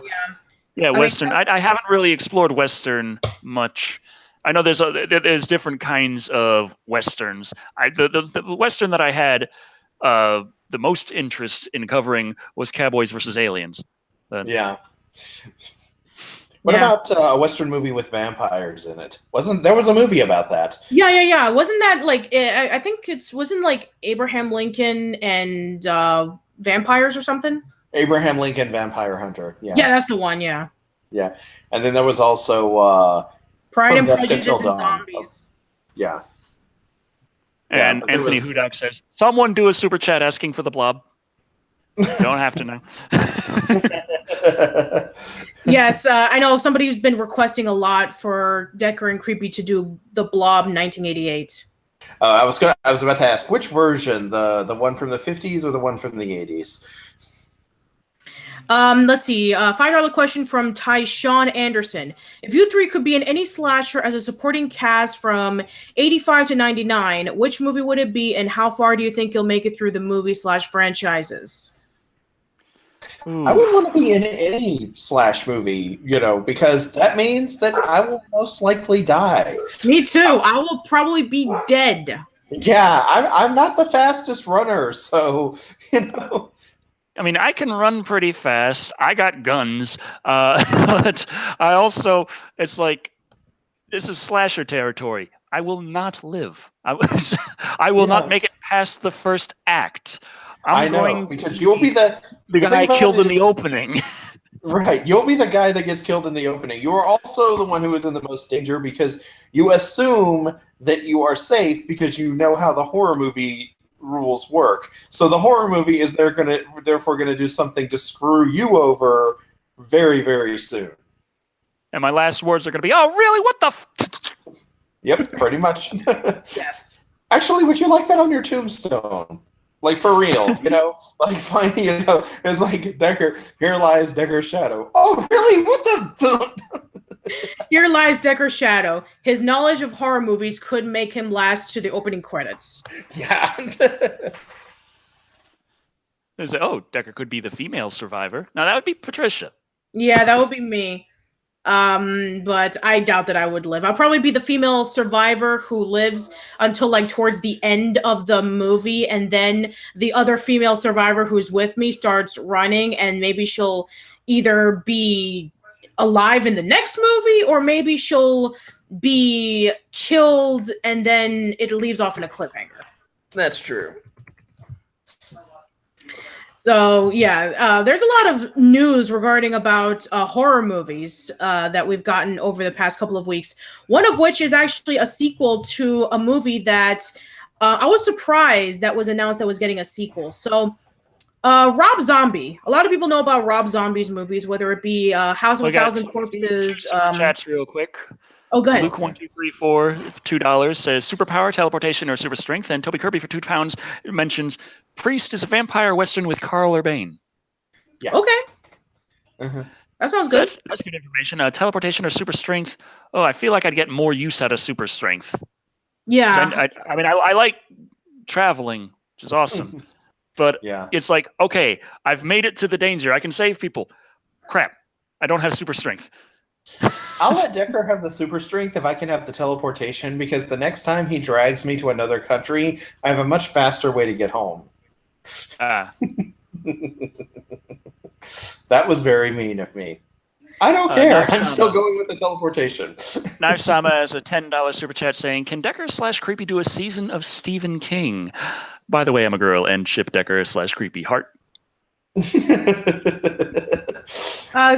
Yeah, Western. I haven't really explored Western much. I know there's different kinds of Westerns. The Western that I had the most interest in covering was Cowboys versus Aliens. Yeah. What about a Western movie with vampires in it? There was a movie about that? Yeah. Wasn't that like, I think wasn't like Abraham Lincoln and vampires or something? Abraham Lincoln, Vampire Hunter. Yeah. Yeah, that's the one. Yeah. Yeah, and then there was also Pride and Dusk Prejudice Until and Dawn. Zombies. Yeah. And Anthony Hudak says, someone do a super chat asking for the Blob. You don't have to know. Yes, I know somebody's been requesting a lot for Decker and Creepy to do the Blob 1988. I was about to ask which version, the one from the 50s or the one from the 80s. Let's see. $5 question from Tyshawn Anderson. If you three could be in any slasher as a supporting cast from 85 to 99, which movie would it be, and how far do you think you'll make it through the movie/franchises? I would want to be in any slash movie, because that means that I will most likely die. Me too. I will probably be dead. Yeah, I'm not the fastest runner, so I mean, I can run pretty fast. I got guns, but I also, it's like, this is slasher territory. I will not live. I will not make it past the first act. I'm going because you'll be the guy killed in the opening. Right. You'll be the guy that gets killed in the opening. You are also the one who is in the most danger because you assume that you are safe because you know how the horror movie rules work. So the horror movie is therefore gonna do something to screw you over very, very soon. And my last words are going to be, "Oh, really? What the?" Yep, pretty much. Yes. Actually, would you like that on your tombstone? Like, for real, Like, fine, it's like Decker, here lies Decker's shadow. Oh, really? What the? Here lies Decker's shadow. His knowledge of horror movies could make him last to the opening credits. Yeah. Oh, Decker could be the female survivor. Now, that would be Patricia. Yeah, that would be me. But I doubt that I would live. I'll probably be the female survivor who lives until like towards the end of the movie, and then the other female survivor who's with me starts running, and maybe she'll either be alive in the next movie, or maybe she'll be killed and then it leaves off in a cliffhanger. That's true. So yeah, there's a lot of news regarding about horror movies that we've gotten over the past couple of weeks. One of which is actually a sequel to a movie that I was surprised that was announced that was getting a sequel. So Rob Zombie. A lot of people know about Rob Zombie's movies, whether it be House of a Thousand Corpses. Chats real quick. Oh, go ahead. Luke 1234 $2 says superpower, teleportation, or super strength, and Toby Kirby for £2 mentions Priest is a vampire western with Carl Urban. Yeah. Okay. Uh-huh. That sounds So good. that's good information. Teleportation or super strength. Oh, I feel like I'd get more use out of super strength. Yeah. I mean, I like traveling, which is awesome. But Yeah. it's like, okay, I've made it to the danger. I can save people. Crap, I don't have super strength. I'll let Decker have the super strength if I can have the teleportation, because the next time he drags me to another country, I have a much faster way to get home. Ah. That was very mean of me. I don't care. I'm Narsama. still going with the teleportation. Narsama has a $10 super chat saying, "Can Decker/Creepy do a season of Stephen King? By the way, I'm a girl and ship Decker/Creepy heart."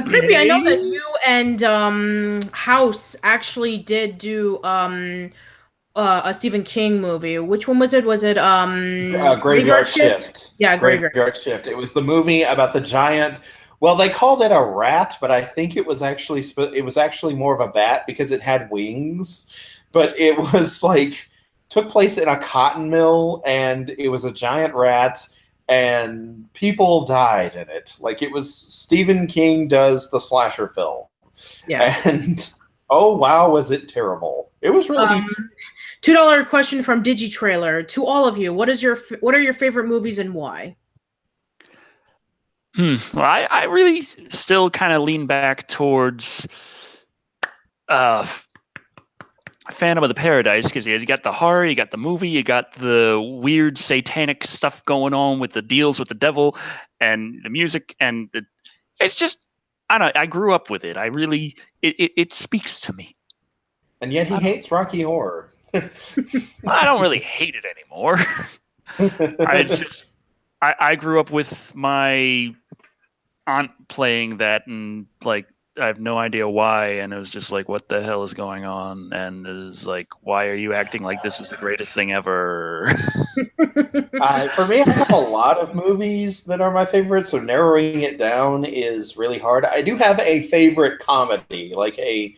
Creepy, I know that you and House actually did do a Stephen King movie. Which one was it? Was it Graveyard Shift? Yeah, Graveyard Shift. It was the movie about the giant. Well, they called it a rat, but I think it was actually more of a bat because it had wings. But it was like took place in a cotton mill, and it was a giant rat. And people died in it. Like, it was Stephen King does the slasher film. Yes. And oh wow, was it terrible. It was really $2 question from DigiTrailer. To all of you, what are your favorite movies and why? Well, I really still kind of lean back towards Phantom of the Paradise, because you got the horror, you got the movie, you got the weird satanic stuff going on with the deals with the devil and the music, and it's just, I don't know, I grew up with it. I really, it speaks to me. And yet he hates Rocky Horror. I don't really hate it anymore. I grew up with my aunt playing that, and like, I have no idea why, and it was just like, what the hell is going on? And it was like, why are you acting like this is the greatest thing ever? For me, I have a lot of movies that are my favorites, so narrowing it down is really hard. I do have a favorite comedy, like a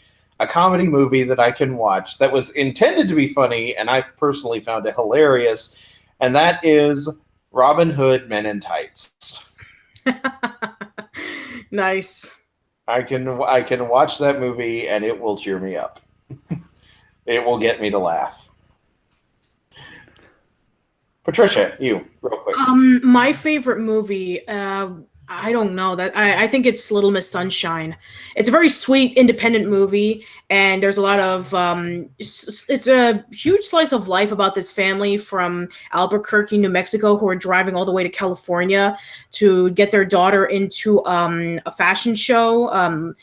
comedy movie that I can watch that was intended to be funny, and I've personally found it hilarious, and that is Robin Hood Men in Tights. Nice. I can watch that movie and it will cheer me up. It will get me to laugh. Patricia, you, real quick. My favorite movie, I don't know. I think it's Little Miss Sunshine. It's a very sweet, independent movie, and there's a lot of it's a huge slice of life about this family from Albuquerque, New Mexico, who are driving all the way to California to get their daughter into a fashion show.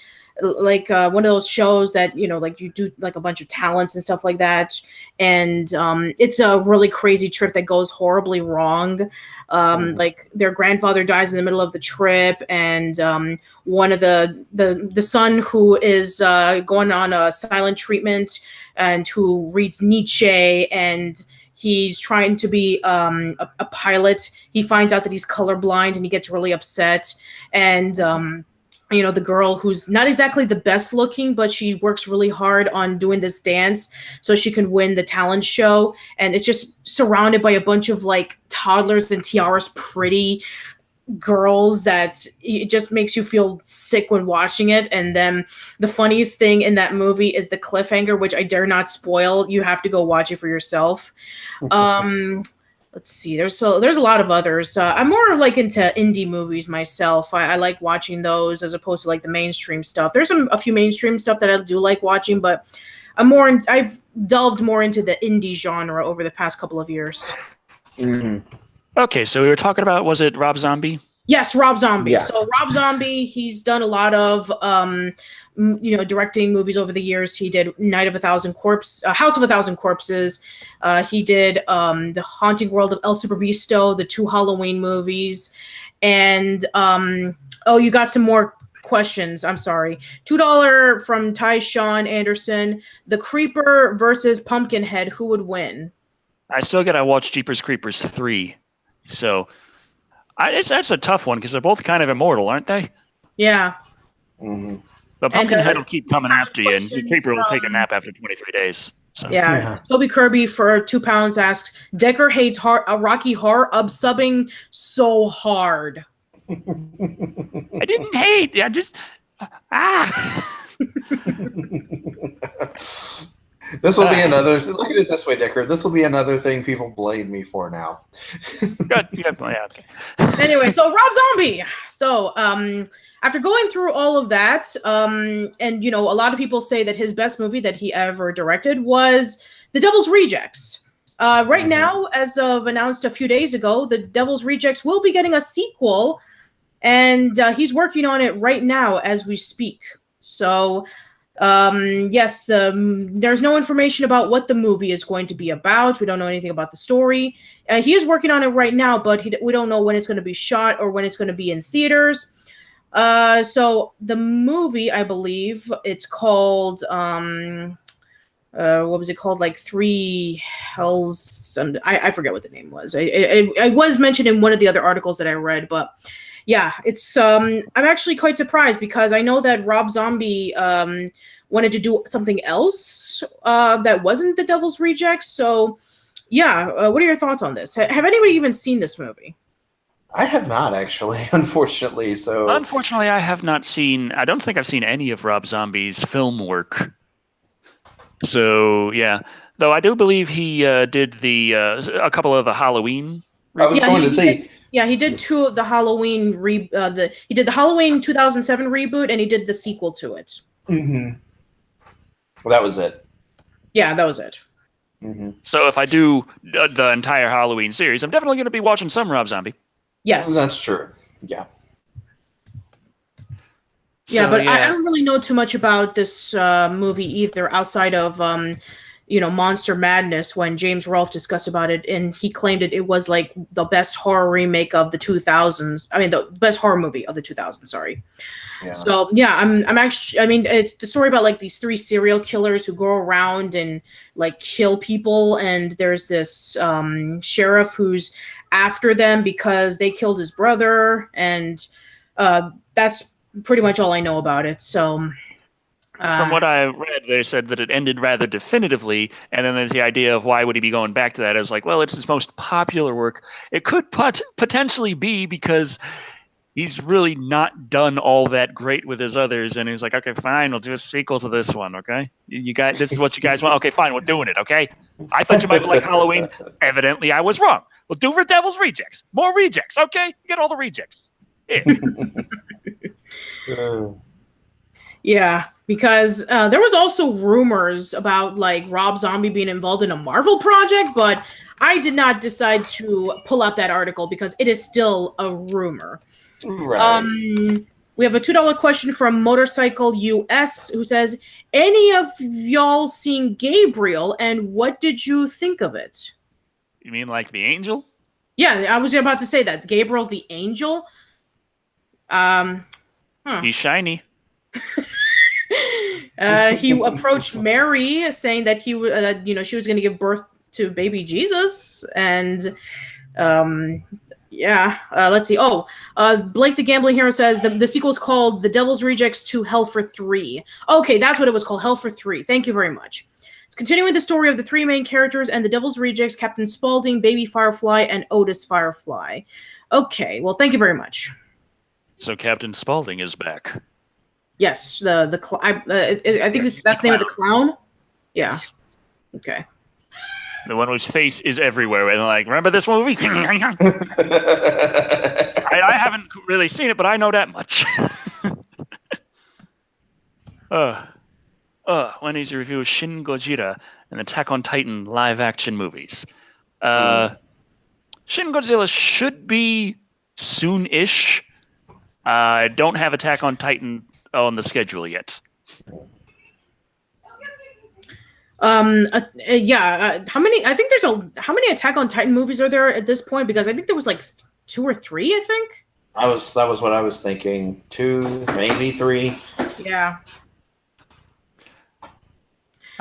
Like one of those shows that, you know, like you do like a bunch of talents and stuff like that. And it's a really crazy trip that goes horribly wrong. Like their grandfather dies in the middle of the trip, and one of the son who is going on a silent treatment and who reads Nietzsche, and He's trying to be a pilot. He finds out that he's colorblind and he gets really upset. And the girl who's not exactly the best looking, but she works really hard on doing this dance so she can win the talent show. And it's just surrounded by a bunch of like toddlers and tiaras, pretty girls that it just makes you feel sick when watching it. And then the funniest thing in that movie is the cliffhanger, which I dare not spoil. You have to go watch it for yourself. Let's see. There's a lot of others. I'm more like into indie movies myself. I like watching those as opposed to like the mainstream stuff. There's a few mainstream stuff that I do like watching, but I've delved more into the indie genre over the past couple of years. Mhm. Okay, so we were talking about, was it Rob Zombie? Yes, Rob Zombie. Yeah. So Rob Zombie, he's done a lot of directing movies over the years. He did House of a Thousand Corpses. He did The Haunting World of El Superbeasto, the 2 Halloween movies. And you got some more questions. I'm sorry. $2 from Ty Sean Anderson. The Creeper versus Pumpkinhead, who would win? I still got to watch Jeepers Creepers 3. So that's a tough one because they're both kind of immortal, aren't they? Yeah. Mm-hmm. The Pumpkinhead will keep coming after you, and the Creeper will take a nap after 23 days. So. Yeah. Toby Kirby for £2 asks, Decker hates Rocky Horror subbing so hard. I didn't hate. I just This will be another. Look at it this way, Dicker. This will be another thing people blame me for now. Good. Yeah, okay. Anyway, so Rob Zombie. So after going through all of that, and a lot of people say that his best movie that he ever directed was The Devil's Rejects. Right now, as of announced a few days ago, The Devil's Rejects will be getting a sequel, and he's working on it right now as we speak. So. Yes, there's no information about what the movie is going to be about. We don't know anything about the story. He is working on it right now, but we don't know when it's going to be shot or when it's going to be in theaters. So the movie, I believe, it's called what was it called? Like Three Hells. I forget what the name was. I was mentioned in one of the other articles that I read, but yeah, it's I'm actually quite surprised because I know that Rob Zombie wanted to do something else that wasn't The Devil's Rejects. So yeah, what are your thoughts on this? Have anybody even seen this movie? I have not actually, unfortunately. Unfortunately, I have not seen. I don't think I've seen any of Rob Zombie's film work. So yeah, though I do believe he did a couple of the Halloween. I was going to say. He did 2 of the Halloween. He did the Halloween 2007 reboot, and he did the sequel to it. Mm-hmm. Well, that was it. Yeah, that was it. Mm-hmm. So if I do the entire Halloween series, I'm definitely going to be watching some Rob Zombie. Yes, that's true. Yeah. Yeah, but I don't really know too much about this movie either, outside of Monster Madness, when James Rolfe discussed about it, and he claimed it was like the best horror remake of the 2000s. I mean, the best horror movie of the 2000s. Sorry. Yeah. So yeah, I'm actually. I mean, it's the story about like these 3 serial killers who go around and like kill people, and there's this sheriff who's after them because they killed his brother, and that's pretty much all I know about it. So. From what I read, they said that it ended rather definitively, and then there's the idea of why would he be going back to that as like, well, it's his most popular work. It could potentially be because he's really not done all that great with his others, and he's like, okay, fine, we'll do a sequel to this one, okay? You guys, this is what you guys want? Okay, fine, we're doing it, okay? I thought you might like Halloween. Evidently, I was wrong. We'll do for Devil's Rejects. More rejects, okay? You get all the rejects. Yeah. Yeah, because there was also rumors about like Rob Zombie being involved in a Marvel project, but I did not decide to pull up that article because it is still a rumor. Right. We have a $2 question from Motorcycle US who says, any of y'all seen Gabriel, and what did you think of it? You mean like the angel? Yeah, I was about to say that. Gabriel the angel? He's shiny. He approached Mary saying that she was going to give birth to baby Jesus. And let's see. Blake the Gambling Hero says the sequel is called The Devil's Rejects to Hell for 3. Okay, that's what it was called, Hell for 3. Thank you very much. Continuing the story of the three main characters and the Devil's Rejects, Captain Spaulding, Baby Firefly, and Otis Firefly. Okay, well, thank you very much. So Captain Spaulding is back. Yes, I think that's the name of the clown. Yeah. Okay. The one whose face is everywhere. And like, remember this movie? I haven't really seen it, but I know that much. Wendy's review of Shin Gojira and Attack on Titan live-action movies. Shin Godzilla should be soon-ish. I don't have Attack on Titan on the schedule yet. How many? I think how many Attack on Titan movies are there at this point? Because I think there was like 2 or 3. I think. That was what I was thinking. 2, maybe 3. Yeah.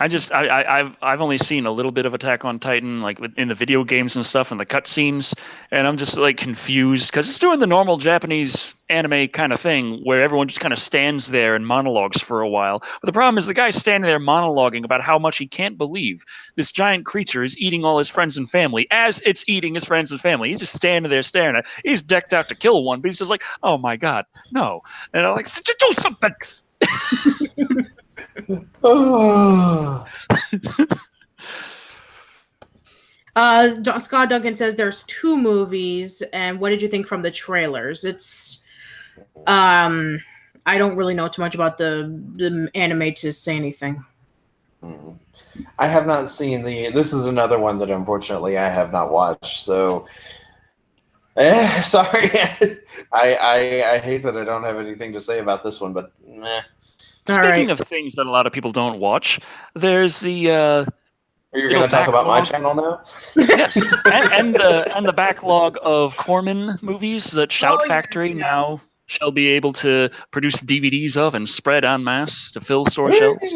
I've only seen a little bit of Attack on Titan, like in the video games and stuff, and the cutscenes, and I'm just like confused because it's doing the normal Japanese anime kind of thing where everyone just kind of stands there and monologues for a while. But the problem is the guy's standing there monologuing about how much he can't believe this giant creature is eating all his friends and family as it's eating his friends and family. He's just standing there staring at it. He's decked out to kill one, but he's just like, oh my god, no. And I'm like, do something. Scott Duncan says there's 2 movies, and what did you think from the trailers? It's I don't really know too much about the anime to say anything. I have not seen this is another one that unfortunately I have not watched, so sorry. I hate that I don't have anything to say about this one, but meh. Speaking of things that a lot of people don't watch, there's the. Are you going to talk about my channel now? Yes, and the backlog of Corman movies that Shout Factory now shall be able to produce DVDs of and spread en masse to fill store shelves.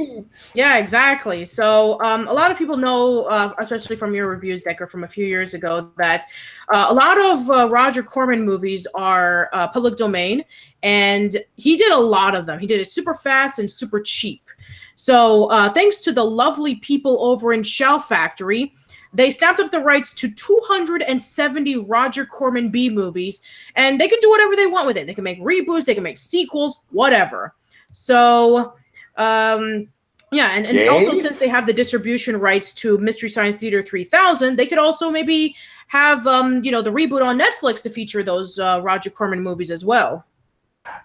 Yeah, exactly. So a lot of people know, especially from your reviews, Decker, from a few years ago, that a lot of Roger Corman movies are public domain, and he did a lot of them. He did it super fast and super cheap. So thanks to the lovely people over in Shout Factory, they snapped up the rights to 270 Roger Corman B movies, and they can do whatever they want with it. They can make reboots, they can make sequels, whatever. So, and also since they have the distribution rights to Mystery Science Theater 3000, they could also maybe have, the reboot on Netflix to feature those Roger Corman movies as well.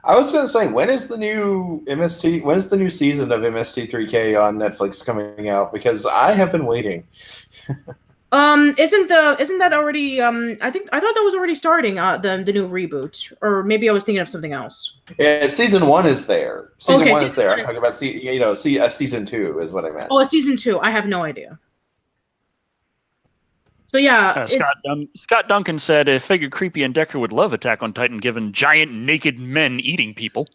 I was going to say, when is the new season of MST3K on Netflix coming out? Because I have been waiting. Isn't that already? I thought that was already starting. The new reboot, or maybe I was thinking of something else. Yeah, season 1 is there. Season 1 is there. I'm talking about season 2 is what I meant. Oh, a season 2. I have no idea. So yeah, Scott Duncan said, "I figured Creepy and Decker would love Attack on Titan, given giant naked men eating people."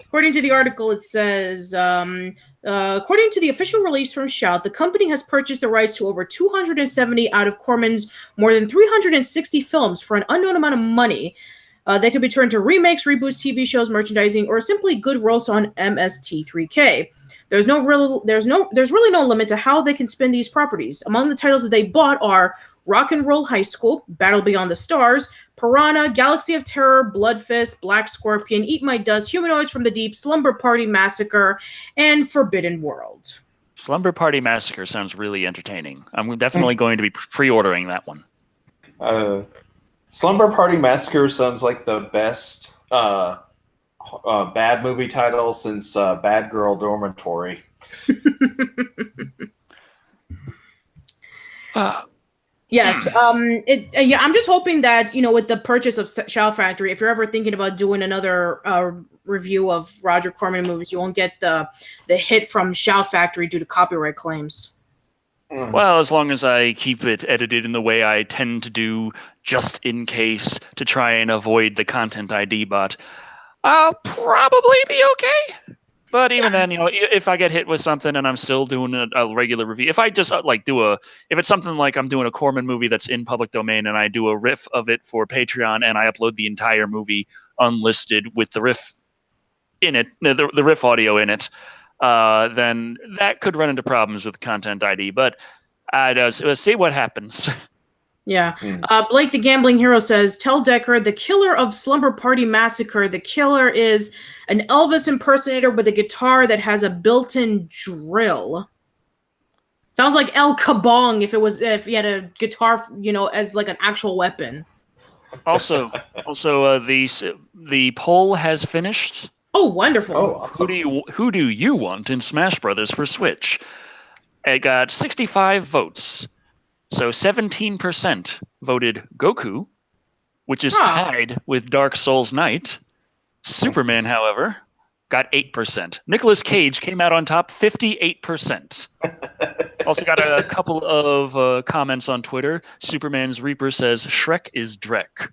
According to the article, it says, according to the official release from Shout, the company has purchased the rights to over 270 out of Corman's more than 360 films for an unknown amount of money. They could be turned to remakes, reboots, TV shows, merchandising, or simply good roasts on MST3K. There's really no limit to how they can spin these properties. Among the titles that they bought are Rock and Roll High School, Battle Beyond the Stars, Piranha, Galaxy of Terror, Blood Fist, Black Scorpion, Eat My Dust, Humanoids from the Deep, Slumber Party Massacre, and Forbidden World. Slumber Party Massacre sounds really entertaining. I'm definitely going to be pre-ordering that one. Slumber Party Massacre sounds like the best bad movie title since Bad Girl Dormitory. Yes. I'm just hoping that, with the purchase of Shout Factory, if you're ever thinking about doing another review of Roger Corman movies, you won't get the hit from Shout Factory due to copyright claims. Well, as long as I keep it edited in the way I tend to do, just in case, to try and avoid the Content ID bot, I'll probably be okay. But even then, if I get hit with something and I'm still doing a regular review, if I just if it's something like I'm doing a Corman movie that's in public domain and I do a riff of it for Patreon and I upload the entire movie unlisted with the riff in it, the riff audio in it, then that could run into problems with Content ID. But let's see what happens. Yeah. Blake the Gambling Hero says, tell Decker, the killer of Slumber Party Massacre, the killer is an Elvis impersonator with a guitar that has a built-in drill. Sounds like El Kabong if he had a guitar, as like an actual weapon. Also, the poll has finished. Oh, wonderful. Oh, awesome. Who do you want in Smash Brothers for Switch? It got 65 votes. So 17% voted Goku, which is tied with Dark Souls Knight. Superman, however, got 8%. Nicolas Cage came out on top, 58%. Also got a couple of comments on Twitter. Superman's Reaper says, Shrek is Drek.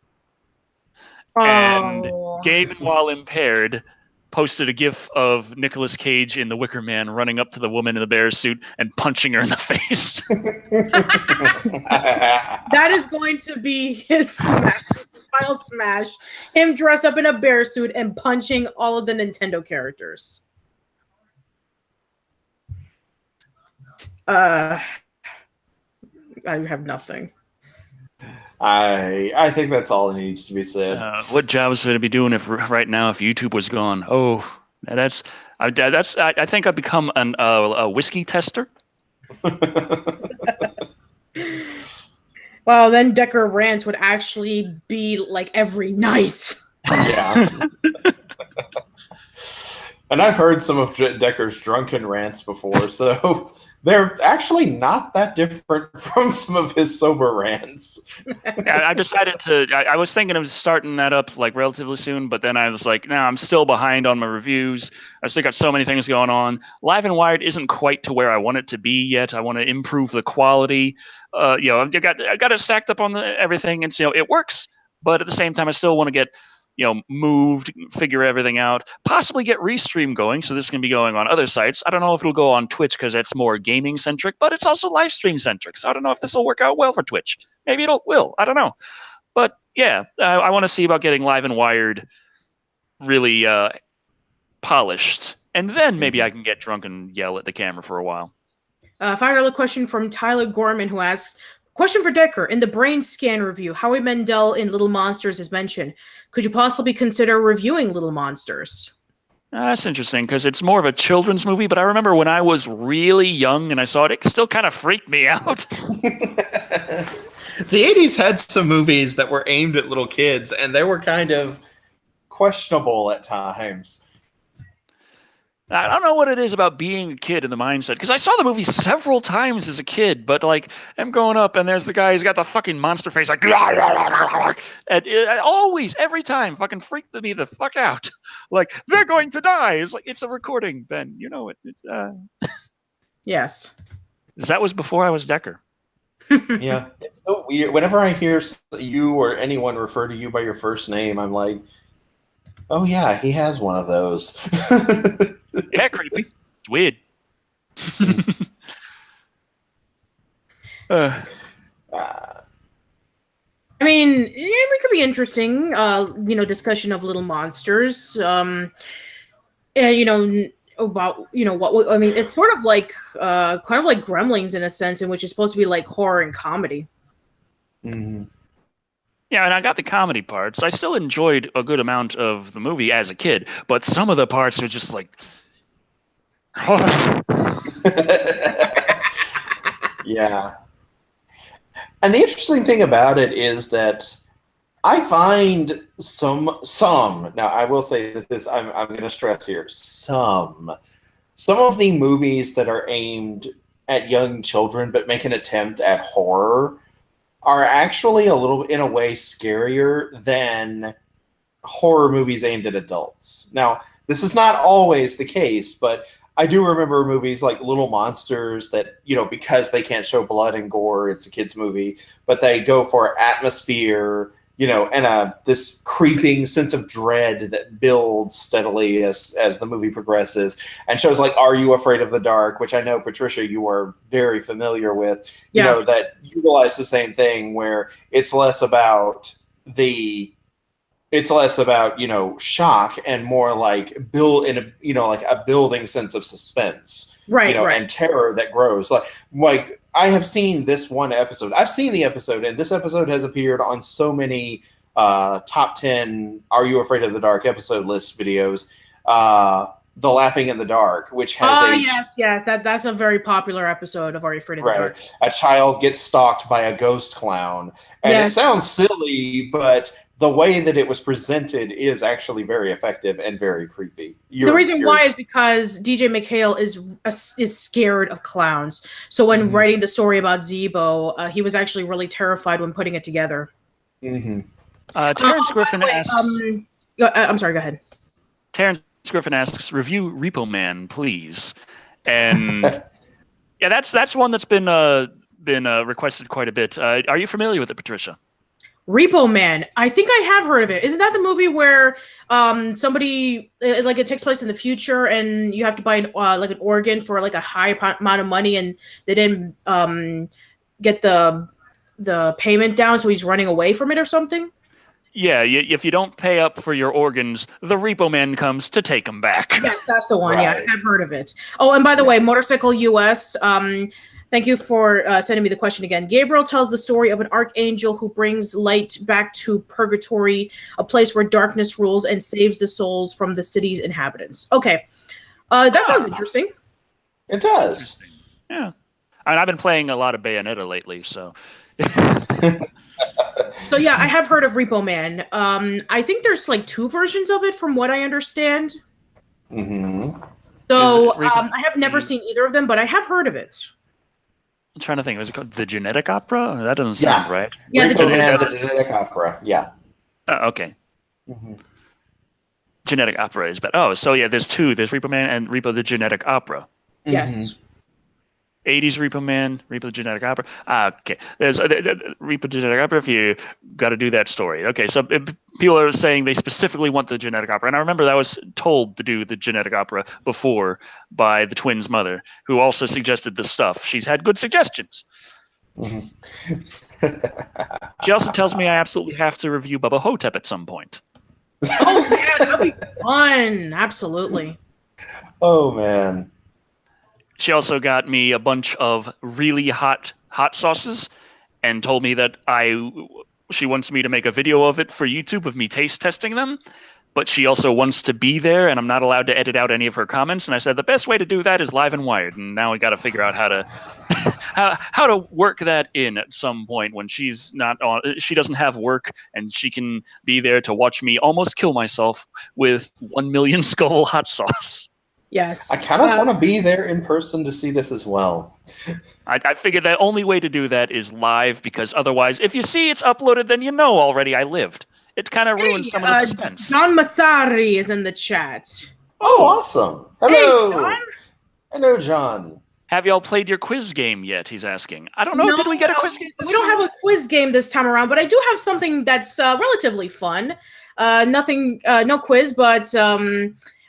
And Gabe While Impaired posted a gif of Nicolas Cage in The Wicker Man running up to the woman in the bear suit and punching her in the face. That is going to be his final smash. Him dressed up in a bear suit and punching all of the Nintendo characters. I have nothing. I think that's all that needs to be said. What jobs would I be doing if YouTube was gone? Oh, I think I'd become a whiskey tester. Well, then Decker rants would actually be like every night. Yeah. And I've heard some of Decker's drunken rants before, so they're actually not that different from some of his sober rants. I decided I was thinking of starting that up like relatively soon, but then I was like, no, I'm still behind on my reviews. I still got so many things going on. Live and Wired isn't quite to where I want it to be yet. I want to improve the quality. I got it stacked up on everything, and it works. But at the same time, I still want to get moved, figure everything out, possibly get Restream going. So this can be going on other sites. I don't know if it'll go on Twitch because that's more gaming centric, but it's also live stream centric. So I don't know if this will work out well for Twitch. Maybe it will. I don't know. But yeah, I want to see about getting Live and Wired really polished. And then maybe I can get drunk and yell at the camera for a while. $5 question from Tyler Gorman, who asks, question for Decker. In the brain scan review, Howie Mandel in Little Monsters is mentioned. Could you possibly consider reviewing Little Monsters? That's interesting because it's more of a children's movie, but I remember when I was really young and I saw it, it still kind of freaked me out. The 80s had some movies that were aimed at little kids, and they were kind of questionable at times. I don't know what it is about being a kid in the mindset, because I saw the movie several times as a kid, but like I'm growing up and there's the guy who's got the fucking monster face like, and it always, every time, fucking freaked me the fuck out. Like they're going to die. It's like it's a recording, Ben. You know it. Yes. That was before I was Decker. Yeah, it's so weird. Whenever I hear you or anyone refer to you by your first name, I'm like, oh yeah, he has one of those. Yeah, creepy. It's weird. I mean, it could be interesting, discussion of Little Monsters. About, what I mean, it's sort of like, kind of like Gremlins in a sense, in which it's supposed to be like horror and comedy. Mm-hmm. Yeah, and I got the comedy parts. I still enjoyed a good amount of the movie as a kid, but some of the parts are just like... Yeah. And the interesting thing about it is that I find some now I will say that this, I'm going to stress here, some of the movies that are aimed at young children but make an attempt at horror are actually a little, in a way, scarier than horror movies aimed at adults. Now, this is not always the case, but I do remember movies like Little Monsters that, because they can't show blood and gore, it's a kid's movie, but they go for atmosphere and this creeping sense of dread that builds steadily as the movie progresses. And shows like Are You Afraid of the Dark, which I know, Patricia, you are very familiar with, that utilize the same thing, where it's less about shock and more like build in like a building sense of suspense, right. And terror that grows. Like I have seen this one episode. I've seen the episode, and this episode has appeared on so many top 10 Are You Afraid of the Dark episode list videos. The Laughing in the Dark, which has yes, that's a very popular episode of Are You Afraid of the Dark? A child gets stalked by a ghost clown, and it sounds silly, but the way that it was presented is actually very effective and very creepy. The reason why is because DJ McHale is scared of clowns. So when writing the story about Zeebo, he was actually really terrified when putting it together. Terrence Griffin asks... I'm sorry, go ahead. Terrence Griffin asks, review Repo Man, please. And yeah, that's one that's been requested quite a bit. Are you familiar with it, Patricia? Repo Man. I think I have heard of it. Isn't that the movie where somebody like it takes place in the future and you have to buy an organ for like a high amount of money, and they didn't get the payment down, so he's running away from it or something? Yeah, if you don't pay up for your organs, the Repo Man comes to take them back. Yes, that's the one. Right. Yeah, I've heard of it. Oh, and by the way, Motorcycle US, thank you for sending me the question again. Gabriel tells the story of an archangel who brings light back to purgatory, a place where darkness rules, and saves the souls from the city's inhabitants. Okay. That sounds interesting. It does. Yeah. I've been playing a lot of Bayonetta lately, so... So yeah, I have heard of Repo Man. I think there's like 2 versions of it from what I understand. Mm-hmm. So I have never seen either of them, but I have heard of it. I'm trying to think. Was it called The Genetic Opera? That doesn't sound right. Yeah, the Genetic Opera. Yeah. Okay. Mm-hmm. Genetic Opera is better. Oh, so yeah, there's 2. There's Repo Man and Repo the Genetic Opera. Yes. 80s Repo Man, Repo the Genetic Opera. Okay. There's Repo the Genetic Opera if you got to do that story. Okay, so people are saying they specifically want the Genetic Opera. And I remember I was told to do the Genetic Opera before by the twins' mother, who also suggested this stuff. She's had good suggestions. Mm-hmm. She also tells me I absolutely have to review Bubba Hotep at some point. Oh, yeah, that'd be fun. Absolutely. Oh, man. She also got me a bunch of really hot sauces and told me that she wants me to make a video of it for YouTube of me taste testing them, but she also wants to be there and I'm not allowed to edit out any of her comments. And I said the best way to do that is live and wired. And now we got to figure out how to how to work that in at some point when she's not on. She doesn't have work and she can be there to watch me almost kill myself with 1 million Scoville hot sauce. Yes. I kind of want to be there in person to see this as well. I figured the only way to do that is live, because otherwise, if you see it's uploaded, then you know already I lived. It kind of ruins some of the suspense. John Massari is in the chat. Oh, awesome. Hello. Hey, John. Hello, John. Have y'all played your quiz game yet? He's asking. I don't know. Did we get a quiz game this time? We don't have a quiz game this time around, but I do have something that's relatively fun. No quiz, but...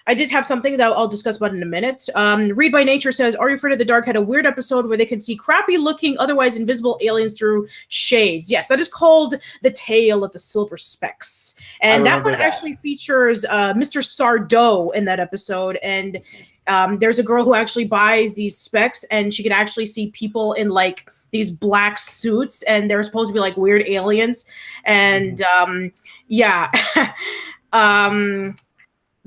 I did have something that I'll discuss about in a minute. Read by Nature says, Are You Afraid of the Dark had a weird episode where they could see crappy-looking, otherwise invisible aliens through shades. Yes, that is called The Tale of the Silver Specks. And that one actually features Mr. Sardo in that episode. And there's a girl who actually buys these specs, and she can actually see people in, like, these black suits, and they're supposed to be, like, weird aliens. And, yeah.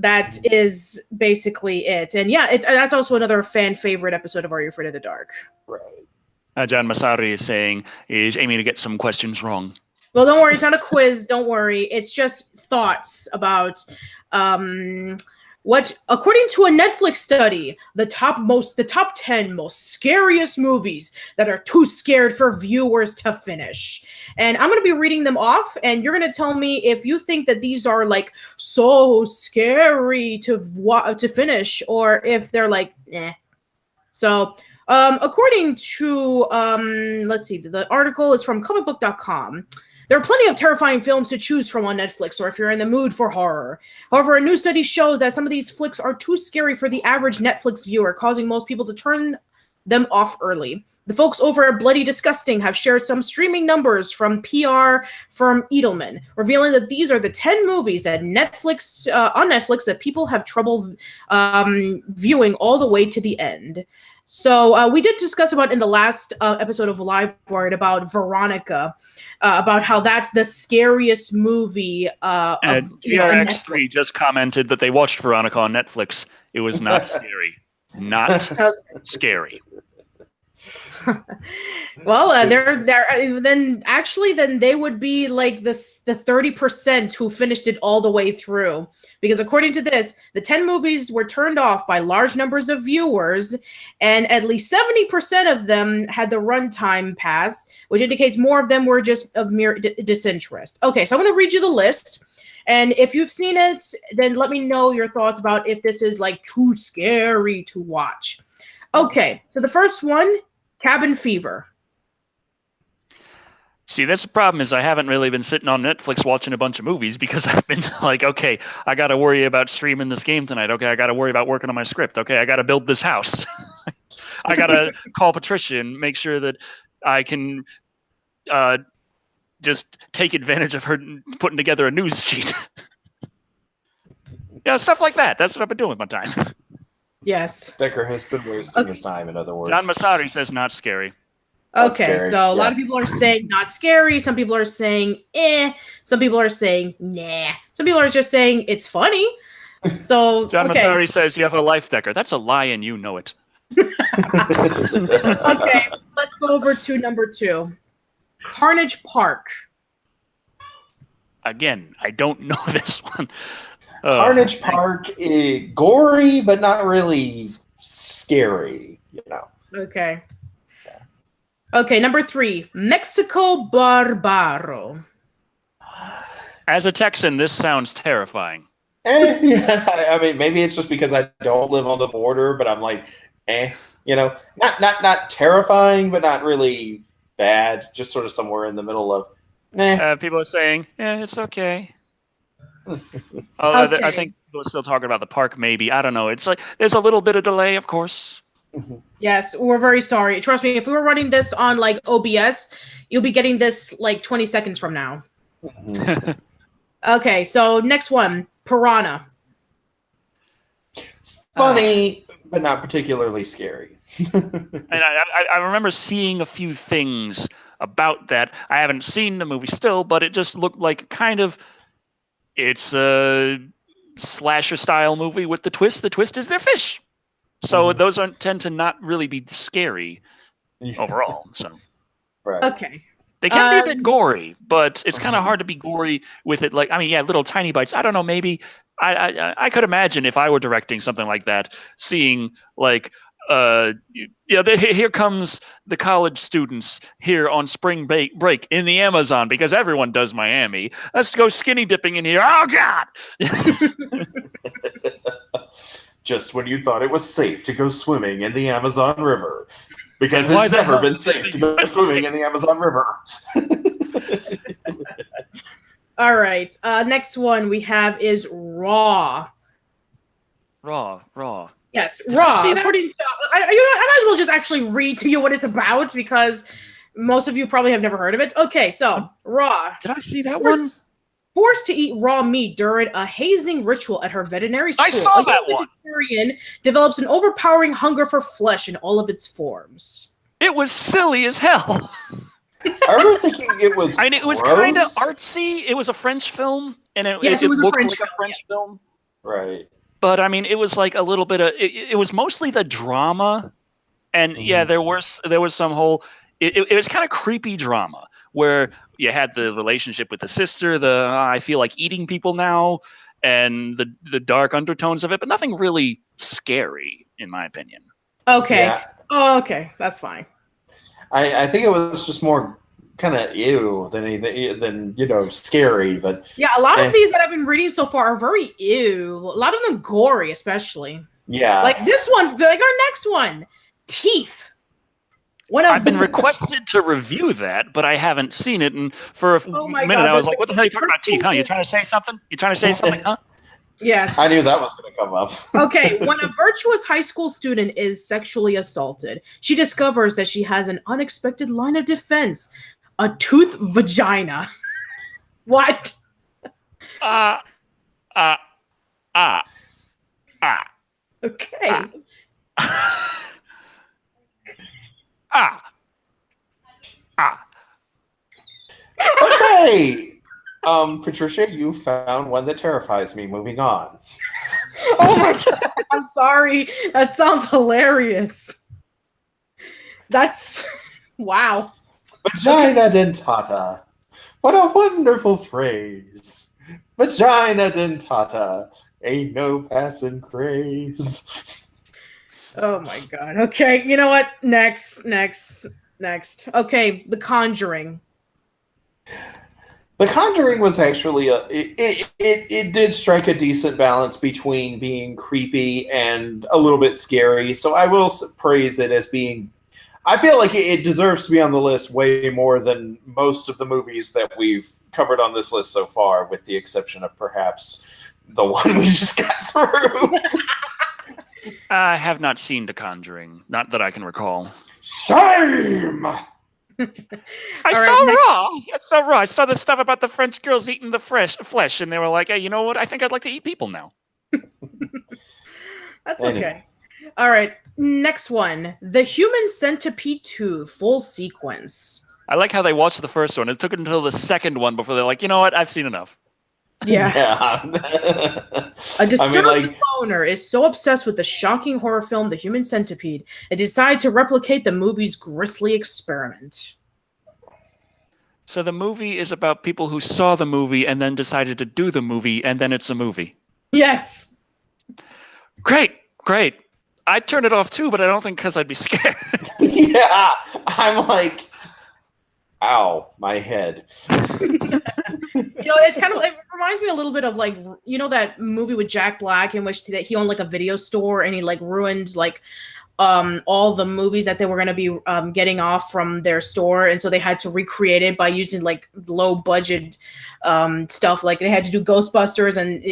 That is basically it. And yeah, that's also another fan favorite episode of Are You Afraid of the Dark? Right. John Massari is saying, is aiming to get some questions wrong. Well, don't worry. It's not a quiz. Don't worry. It's just thoughts about what, according to a Netflix study, the top 10 most scariest movies that are too scared for viewers to finish. And I'm going to be reading them off, and you're going to tell me if you think that these are like so scary to finish, or if they're like, eh. So, according to, let's see, the article is from comicbook.com. There are plenty of terrifying films to choose from on Netflix, or if you're in the mood for horror. However, a new study shows that some of these flicks are too scary for the average Netflix viewer, causing most people to turn them off early. The folks over at Bloody Disgusting have shared some streaming numbers from PR firm Edelman, revealing that these are the 10 movies that Netflix on Netflix that people have trouble viewing all the way to the end. So we did discuss about in the last episode of Live Word about Veronica, about how that's the scariest movie. And TRX3 just commented that they watched Veronica on Netflix. It was not scary. Not scary. Well, they're then they would be like the 30% who finished it all the way through, because according to this, the 10 movies were turned off by large numbers of viewers, and at least 70% of them had the runtime pass, which indicates more of them were just of mere disinterest. Okay, so I'm going to read you the list. And if you've seen it, then let me know your thoughts about if this is like too scary to watch. Okay, so the first one, Cabin Fever. See, that's the problem is I haven't really been sitting on Netflix watching a bunch of movies because I've been like, okay, I got to worry about streaming this game tonight. Okay, I got to worry about working on my script. Okay, I got to build this house. I got to call Patricia and make sure that I can just take advantage of her putting together a news sheet. Yeah, stuff like that. That's what I've been doing with my time. Yes. Decker has been wasting his time, in other words. John Masari says not scary. Okay, so a lot of people are saying not scary. Some people are saying Some people are saying nah. Some people are just saying it's funny. So John Masari says you have a life, Decker. That's a lie, and you know it. Okay, let's go over to number 2. Carnage Park. Again, I don't know this one. Carnage Park is gory, but not really scary, you know. Okay. Okay, number 3, Mexico Barbaro. As a Texan, this sounds terrifying. Yeah, I mean, maybe it's just because I don't live on the border, but I'm like, you know, not terrifying, but not really bad. Just sort of somewhere in the middle of. People are saying, it's okay. Okay. I think people are still talking about the park. Maybe, I don't know. It's like there's a little bit of delay, of course. Yes, we're very sorry. Trust me, if we were running this on like OBS, you'll be getting this like 20 seconds from now. Okay, so next one, Piranha. Funny, but not particularly scary. And I remember seeing a few things about that. I haven't seen the movie still, but it just looked like kind of it's a slasher style movie with the twist. The twist is they're fish. So those tend to not really be scary overall. So right. Okay. They can be a bit gory, but it's kind of hard to be gory with it. Like, I mean, yeah, little tiny bites. I don't know. Maybe I could imagine if I were directing something like that, seeing like, here comes the college students here on spring break in the Amazon because everyone does Miami. Let's go skinny dipping in here. Oh God! Just when you thought it was safe to go swimming in the Amazon River. Because it's never been safe to go swimming in the Amazon River. All right. Next one we have is Raw. Raw. Yes, Raw. According to, I might as well just actually read to you what it's about because most of you probably have never heard of it. Okay, so Raw. Did I see that one? Forced to eat raw meat during a hazing ritual at her veterinary school. I saw that one. Veterinarian develops an overpowering hunger for flesh in all of its forms. It was silly as hell. I remember thinking it was. I mean, it was kind of artsy. It was a French film, and it looked like a French film. Right. But I mean, it was like a little bit of. It was mostly the drama, and yeah, there was some whole. It was kind of creepy drama where you had the relationship with the sister, I feel like eating people now, and the dark undertones of it, but nothing really scary, in my opinion. Okay. Yeah. Oh, okay. That's fine. I think it was just more kind of ew than anything, than scary. But yeah, a lot of these that I've been reading so far are very ew. A lot of them gory, especially. Yeah. Like this one, like our next one, Teeth. I've been requested to review that, but I haven't seen it. And for a minute, I was like, "What the hell are you talking about teeth? Huh? You trying to say something? You trying to say something? Huh?" Yes. I knew that was going to come up. Okay, when a virtuous high school student is sexually assaulted, she discovers that she has an unexpected line of defense: a tooth vagina. What? Okay. Okay. Patricia, you found one that terrifies me. Moving on. Oh my god, I'm sorry. That sounds hilarious. That's wow. Vagina dentata. What a wonderful phrase. Vagina dentata. Ain't no passing craze. Oh my god. Okay, you know what? Next. Okay, The Conjuring. The Conjuring was actually it did strike a decent balance between being creepy and a little bit scary. So I will praise it as being. I feel like it deserves to be on the list way more than most of the movies that we've covered on this list so far, with the exception of perhaps the one we just got through. I have not seen The Conjuring, not that I can recall. Same. I saw Raw. I saw the stuff about the French girls eating the flesh, and they were like, "Hey, you know what? I think I'd like to eat people now." That's okay. All right, next one. The Human Centipede 2 full sequence. I like how they watched the first one. It took until the second one before they're like, "You know what? I've seen enough." Yeah. A disturbed owner is so obsessed with the shocking horror film The Human Centipede, they decide to replicate the movie's grisly experiment. So the movie is about people who saw the movie and then decided to do the movie, and then it's a movie. Yes. Great. I'd turn it off too, but I don't think because I'd be scared. Yeah, I'm like, ow, my head. It's kind of, it reminds me a little bit of like, that movie with Jack Black in which he owned like a video store and he like ruined like all the movies that they were going to be getting off from their store, and so they had to recreate it by using like low budget stuff. Like they had to do Ghostbusters, and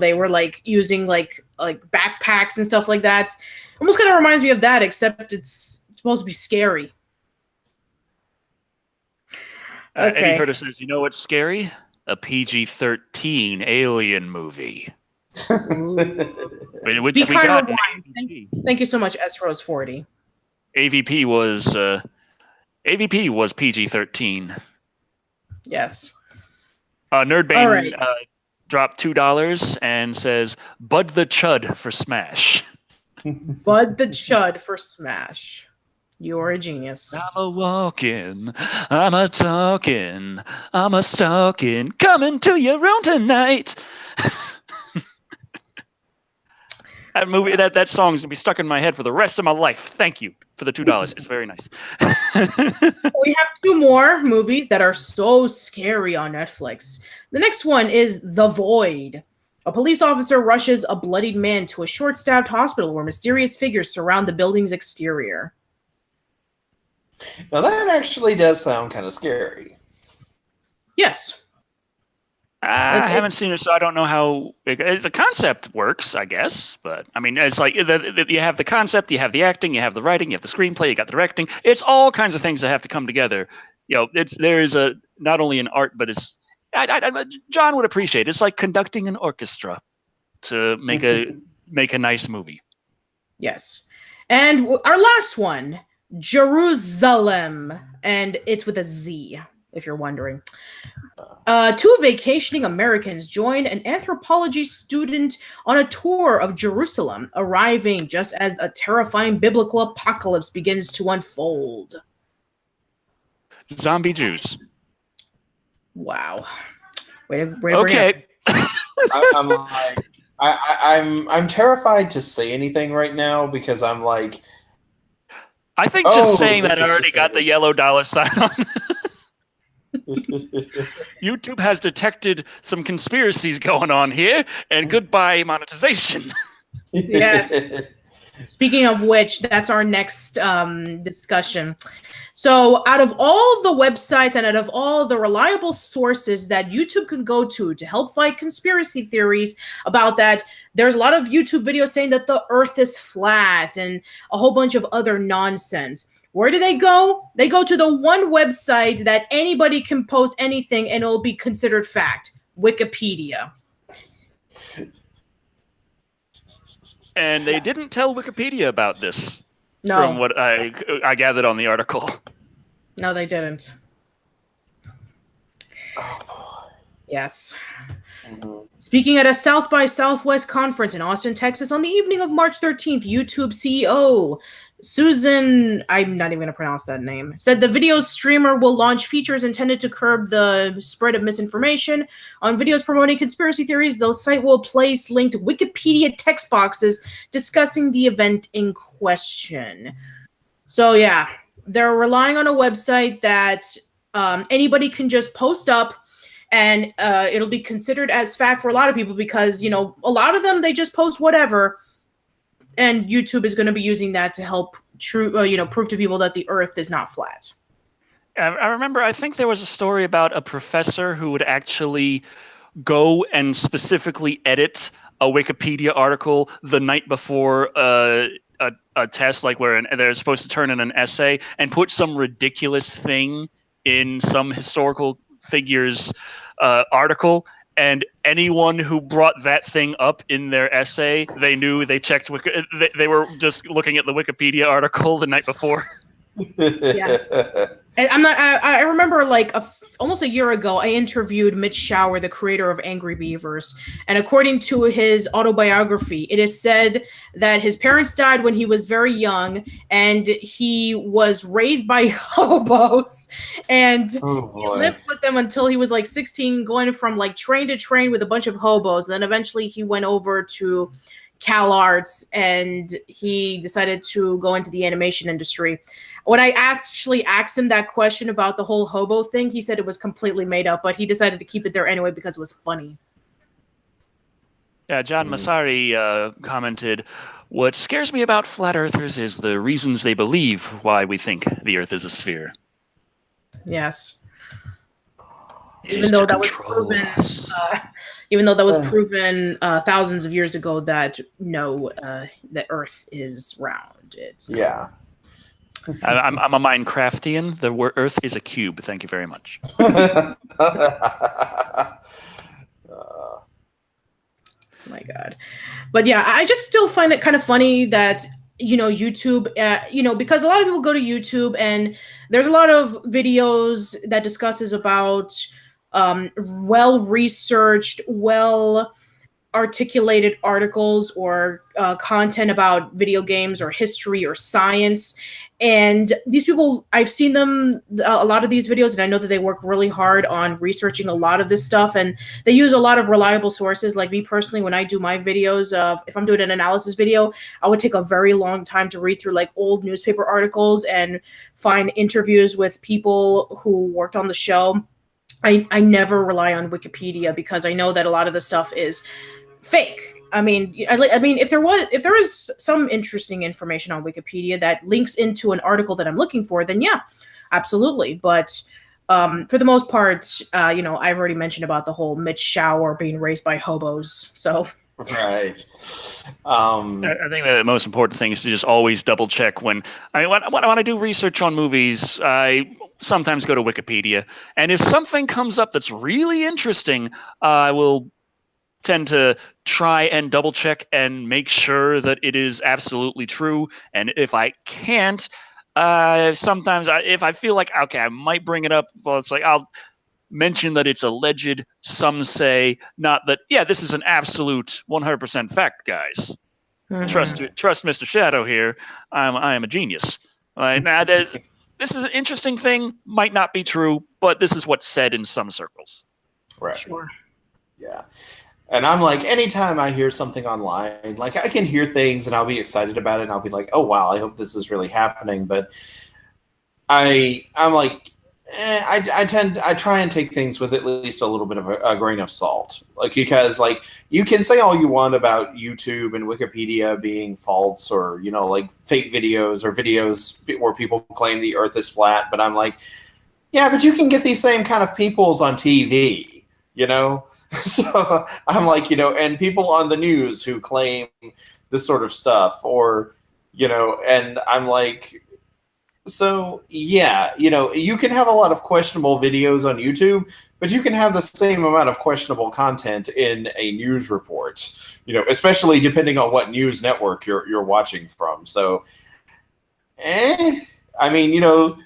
they were like using like backpacks and stuff like that. Almost kind of reminds me of that, except it's supposed to be scary. Okay. Eddie Herder says, "You know what's scary? A PG-13 alien movie." Which we got. Thank you so much, S Rose 40. AVP was PG-13. Yes. Nerdbane dropped $2 and says, "Bud the Chud for Smash." Bud the Chud for Smash. You're a genius. I'm a walking, I'm a talking, I'm a stalking, coming to your room tonight. That movie, that song's gonna be stuck in my head for the rest of my life. Thank you for the $2. It's very nice. We have two more movies that are so scary on Netflix. The next one is The Void. A police officer rushes a bloodied man to a short-staffed hospital where mysterious figures surround the building's exterior. Now that actually does sound kind of scary. Yes. I haven't seen it, so I don't know how the concept works, I guess. But I mean, it's like you have the concept, you have the acting, you have the writing, you have the screenplay, you got the directing. It's all kinds of things that have to come together. There is not only an art, but it's John would appreciate. It's like conducting an orchestra to make a nice movie. Yes. And our last one, Jerusalem, and it's with a Z, if you're wondering. Two vacationing Americans join an anthropology student on a tour of Jerusalem, arriving just as a terrifying biblical apocalypse begins to unfold. Zombie Jews. Wow. Way to okay. I'm like, I'm terrified to say anything right now because I'm like, I think just saying that I already got the yellow dollar sign on. YouTube has detected some conspiracies going on here, and goodbye monetization. Yes. Speaking of which, that's our next discussion. So, out of all the websites and out of all the reliable sources that YouTube can go to help fight conspiracy theories about that, there's a lot of YouTube videos saying that the earth is flat and a whole bunch of other nonsense. Where do they go? They go to the one website that anybody can post anything and it'll be considered fact, Wikipedia. And they didn't tell Wikipedia about this, No. from what I gathered on the article. No, they didn't. Oh, boy. Yes. Mhm. Speaking at a South by Southwest conference in Austin, Texas on the evening of March 13th, YouTube CEO Susan, I'm not even going to pronounce that name, said the video streamer will launch features intended to curb the spread of misinformation. On videos promoting conspiracy theories, the site will place linked Wikipedia text boxes discussing the event in question. So yeah, they're relying on a website that anybody can just post up and it'll be considered as fact for a lot of people because, you know, a lot of them, they just post whatever. And YouTube is going to be using that to help prove to people that the earth is not flat. I remember, I think there was a story about a professor who would actually go and specifically edit a Wikipedia article the night before a test, like where they're supposed to turn in an essay, and put some ridiculous thing in some historical figures article. And anyone who brought that thing up in their essay, they knew they checked. They were just looking at the Wikipedia article the night before. Yes. And I remember like almost a year ago, I interviewed Mitch Schauer, the creator of Angry Beavers. And according to his autobiography, it is said that his parents died when he was very young and he was raised by hobos and he lived with them until he was like 16, going from like train to train with a bunch of hobos. And then eventually he went over to Cal Arts and he decided to go into the animation industry. When I actually asked him that question about the whole hobo thing, he said it was completely made up, but he decided to keep it there anyway because it was funny. Yeah, John Masari commented, "What scares me about flat earthers is the reasons they believe why we think the earth is a sphere." Even though that was proven thousands of years ago that no, the earth is round. It's not. I'm a Minecraftian. The Earth is a cube. Thank you very much. My God. But yeah, I just still find it kind of funny that, you know, YouTube, because a lot of people go to YouTube and there's a lot of videos that discusses about well-researched, well-articulated articles or content about video games or history or science. And these people, I've seen them, a lot of these videos, and I know that they work really hard on researching a lot of this stuff, and they use a lot of reliable sources. Like me personally, when I do my videos, if I'm doing an analysis video, I would take a very long time to read through like old newspaper articles and find interviews with people who worked on the show. I never rely on Wikipedia because I know that a lot of the stuff is fake. I mean, if there is some interesting information on Wikipedia that links into an article that I'm looking for, then yeah, absolutely. But for the most part, I've already mentioned about the whole Mitch Schauer being raised by hobos. So right. I think the most important thing is to just always double check when I want to do research on movies. I sometimes go to Wikipedia, and if something comes up that's really interesting, I will tend to try and double check and make sure that it is absolutely true. And if I can't, sometimes if I feel like, okay, I might bring it up, well, it's like I'll mention that it's alleged. Some say not that, yeah, this is an absolute 100% fact, guys. Mm-hmm. Trust Mr. Shado here. I am a genius. Now, this is an interesting thing, might not be true, but this is what's said in some circles. Right. Sure. Yeah. And I'm like, anytime I hear something online, like I can hear things and I'll be excited about it and I'll be like, oh, wow, I hope this is really happening. But I'm like, I try and take things with at least a little bit of a grain of salt, like, because like you can say all you want about YouTube and Wikipedia being false, or like fake videos or videos where people claim the Earth is flat, but I'm like, yeah, but you can get these same kind of peoples on TV, So I'm like, and people on the news who claim this sort of stuff, or and I'm like. So, yeah, you can have a lot of questionable videos on YouTube, but you can have the same amount of questionable content in a news report, especially depending on what news network you're watching from. So, I mean,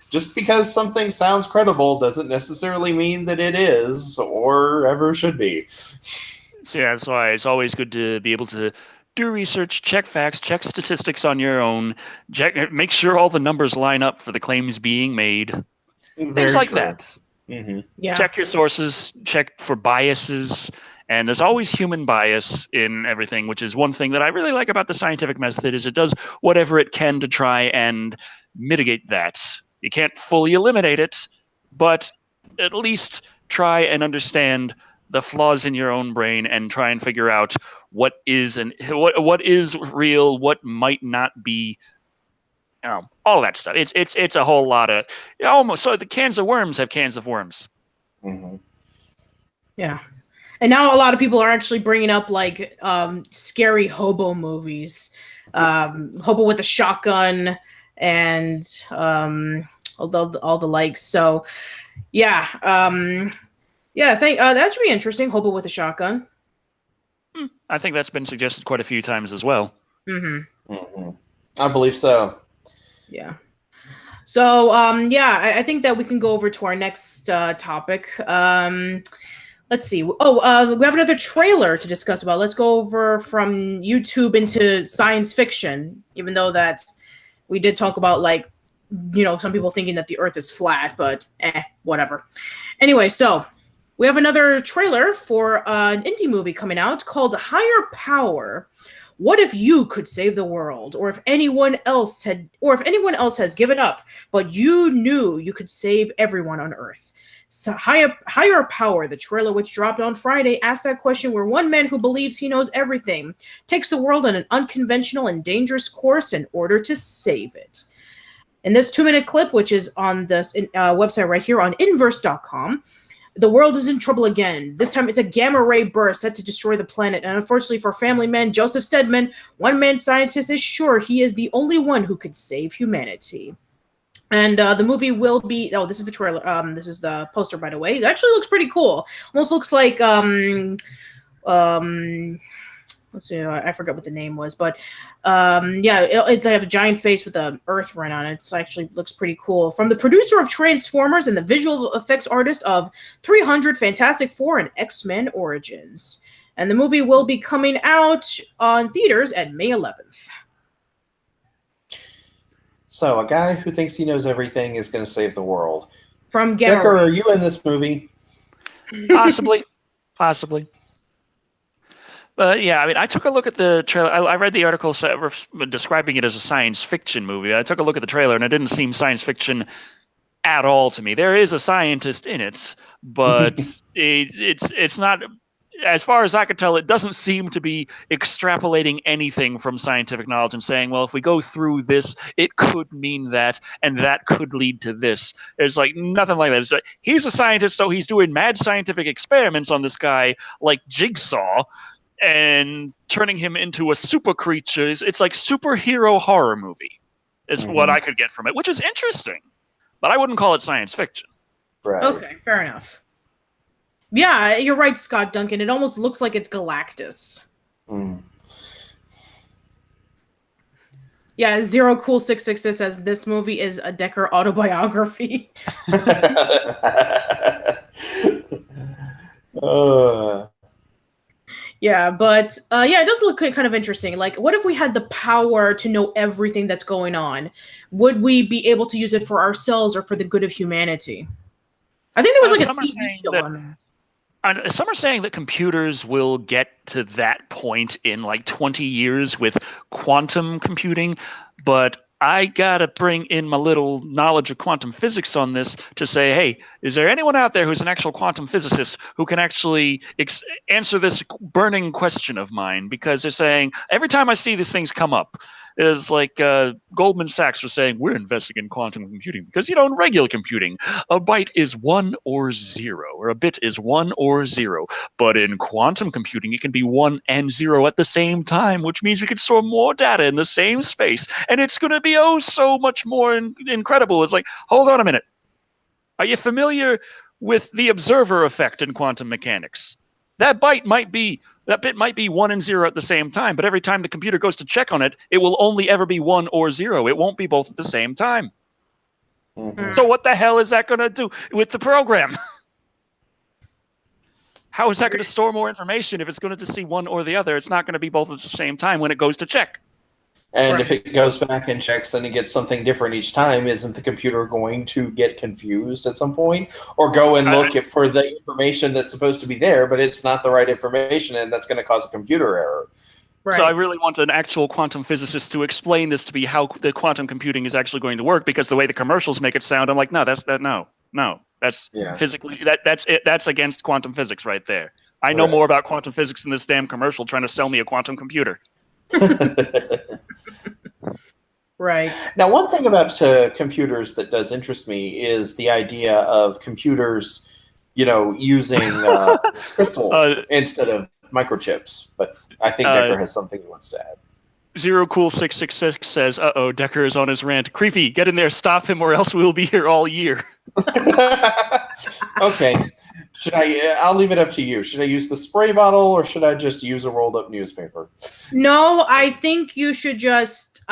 just because something sounds credible doesn't necessarily mean that it is or ever should be. So yeah, that's why it's always good to be able to do research, check facts, check statistics on your own, make sure all the numbers line up for the claims being made. Things like that. Mm-hmm. Yeah. Check your sources, check for biases, and there's always human bias in everything, which is one thing that I really like about the scientific method, is it does whatever it can to try and mitigate that. You can't fully eliminate it, but at least try and understand the flaws in your own brain and try and figure out what is real, what might not be, all that stuff. It's a whole lot of almost. So the cans of worms have cans of worms. Mm-hmm. Yeah. And now a lot of people are actually bringing up like scary hobo movies, Hobo with a Shotgun, and all the likes. So yeah, that should be interesting. Hobo with a Shotgun. I think that's been suggested quite a few times as well. Mm-hmm. Mm-hmm. I believe so. Yeah. So I think that we can go over to our next topic. Let's see. Oh, we have another trailer to discuss about. Let's go over from YouTube into science fiction, even though that we did talk about, like, some people thinking that the Earth is flat, but whatever. Anyway, so we have another trailer for an indie movie coming out called Higher Power. What if you could save the world, or if anyone else has given up, but you knew you could save everyone on Earth? So Higher Power, the trailer which dropped on Friday, asked that question, where one man who believes he knows everything takes the world on an unconventional and dangerous course in order to save it. In this 2-minute clip, which is on this website right here on inverse.com, the world is in trouble again. This time it's a gamma ray burst set to destroy the planet. And unfortunately for family man Joseph Stedman, one-man scientist is sure he is the only one who could save humanity. And the movie will be... Oh, this is the trailer. This is the poster, by the way. It actually looks pretty cool. Almost looks like... let's see, I forgot what the name was, but they have a giant face with an earth run on it. It actually looks pretty cool. From the producer of Transformers and the visual effects artist of 300, Fantastic Four, and X-Men Origins. And the movie will be coming out on theaters at May 11th. So, a guy who thinks he knows everything is going to save the world. From Gamma Decker, Ray. are you in this movie? Possibly. But yeah, I mean, I took a look at the trailer. I read the article describing it as a science fiction movie. I took a look at the trailer, and it didn't seem science fiction at all to me. There is a scientist in it, but it's not. As far as I could tell, it doesn't seem to be extrapolating anything from scientific knowledge and saying, well, if we go through this, it could mean that, and that could lead to this. There's like nothing like that. It's like, he's a scientist, so he's doing mad scientific experiments on this guy like Jigsaw and turning him into a super creature. It's like superhero horror movie is what I could get from it, which is interesting, but I wouldn't call it science fiction. Right. Okay, fair enough. Yeah, you're right, Scott Duncan. It almost looks like it's Galactus. Mm. Yeah, Zero Cool 666 says this movie is a Decker autobiography. Yeah, but it does look kind of interesting. Like, what if we had the power to know everything that's going on? Would we be able to use it for ourselves or for the good of humanity? I think there was like a TV show on that. Some are saying that computers will get to that point in like 20 years with quantum computing, but I gotta bring in my little knowledge of quantum physics on this to say, hey, is there anyone out there who's an actual quantum physicist who can actually answer this burning question of mine? Because they're saying every time I see these things come up, is like Goldman Sachs was saying, we're investing in quantum computing because, in regular computing, a byte is 1 or 0, or a bit is 1 or 0. But in quantum computing, it can be 1 and 0 at the same time, which means we can store more data in the same space. And it's going to be so much more incredible. It's like, hold on a minute. Are you familiar with the observer effect in quantum mechanics? That bit might be 1 and 0 at the same time, but every time the computer goes to check on it, it will only ever be 1 or 0. It won't be both at the same time. Mhm. So what the hell is that going to do with the program? How is that going to store more information if it's going to just see one or the other? It's not going to be both at the same time when it goes to check. And Right. if it goes back and checks and it gets something different each time, isn't the computer going to get confused at some point? Or go and look for the information that's supposed to be there, but it's not the right information, and that's going to cause a computer error. Right. So I really want an actual quantum physicist to explain this to me, how the quantum computing is actually going to work, because the way the commercials make it sound, I'm like, no, that's physically, that's against quantum physics right there. I know Right. more about quantum physics than this damn commercial trying to sell me a quantum computer. Right. Now, one thing about computers that does interest me is the idea of computers, using crystals instead of microchips. But I think Decker has something he wants to add. Zero Cool 666 says, "Uh-oh, Decker is on his rant. Creepy, get in there, stop him, or else we'll be here all year." Okay. I'll leave it up to you. Should I use the spray bottle, or should I just use a rolled up newspaper? No, I think you should just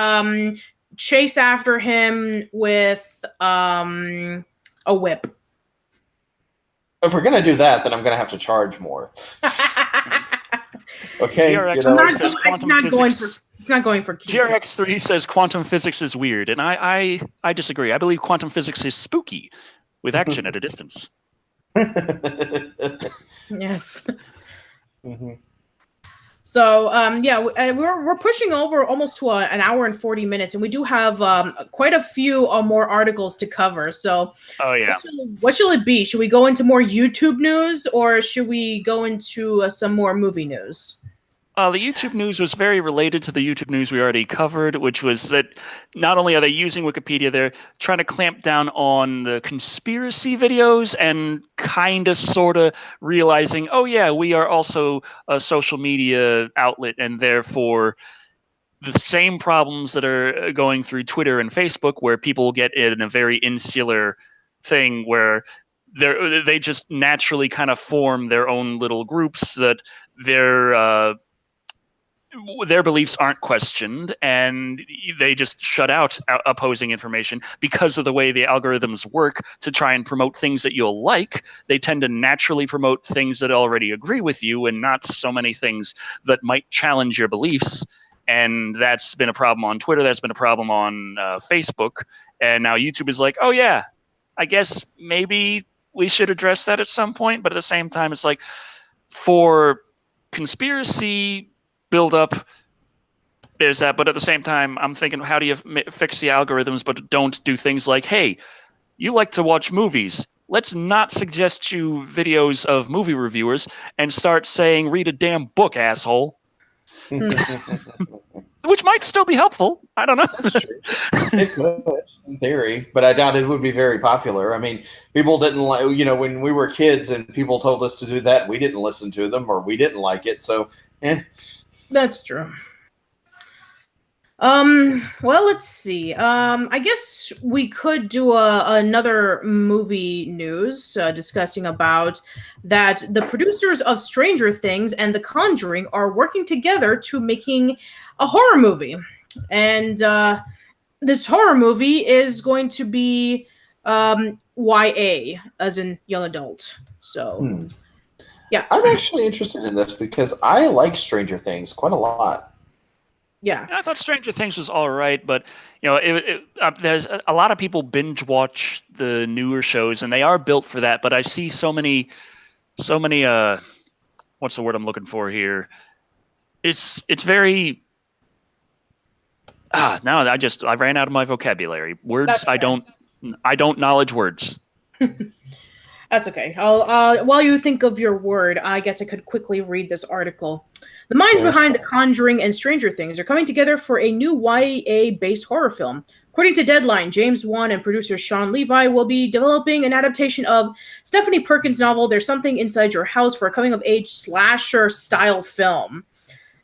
chase after him with a whip. If we're gonna do that, then I'm gonna have to charge more. Okay. GRX says quantum physics. It's not going for GRX3 says quantum physics is weird, and I disagree. I believe quantum physics is spooky, with action at a distance. Yes. Mm-hmm. So we're pushing over almost to an hour and 40 minutes, and we do have quite a few more articles to cover. So, oh yeah, what shall it be? Should we go into more YouTube news, or should we go into some more movie news? The YouTube news was very related to the YouTube news we already covered, which was that not only are they using Wikipedia, they're trying to clamp down on the conspiracy videos and kind of sort of realizing, oh yeah, we are also a social media outlet, and therefore the same problems that are going through Twitter and Facebook, where people get in a very insular thing where they just naturally kind of form their own little groups that their beliefs aren't questioned, and they just shut out opposing information because of the way the algorithms work to try and promote things that you'll like. They tend to naturally promote things that already agree with you and not so many things that might challenge your beliefs. And that's been a problem on Twitter. That's been a problem on Facebook. And now YouTube is like, oh yeah, I guess maybe we should address that at some point. But at the same time, it's like, for conspiracy build up, there's that, but at the same time I'm thinking, how do you fix the algorithms but don't do things like, hey, you like to watch movies, let's not suggest you videos of movie reviewers and start saying read a damn book, asshole. Which might still be helpful. I don't know. That's true. It could, in theory, but I doubt it would be very popular. I mean, people didn't like, when we were kids and people told us to do that, we didn't listen to them, or we didn't like it. So, That's true. Well, let's see. I guess we could do another movie news discussing about that the producers of Stranger Things and The Conjuring are working together to making a horror movie. And this horror movie is going to be YA, as in young adult. So, yeah. I'm actually interested in this because I like Stranger Things quite a lot. Yeah, I thought Stranger Things was all right, but there's a lot of people binge watch the newer shows, and they are built for that. But I see so many. What's the word I'm looking for here? It's very Now I ran out of my vocabulary. Words. That's okay. I don't knowledge words. That's okay. While you think of your word, I guess I could quickly read this article. The minds Yes. behind The Conjuring and Stranger Things are coming together for a new YA-based horror film. According to Deadline, James Wan and producer Sean Levi will be developing an adaptation of Stephanie Perkins' novel There's Something Inside Your House for a coming-of-age slasher-style film.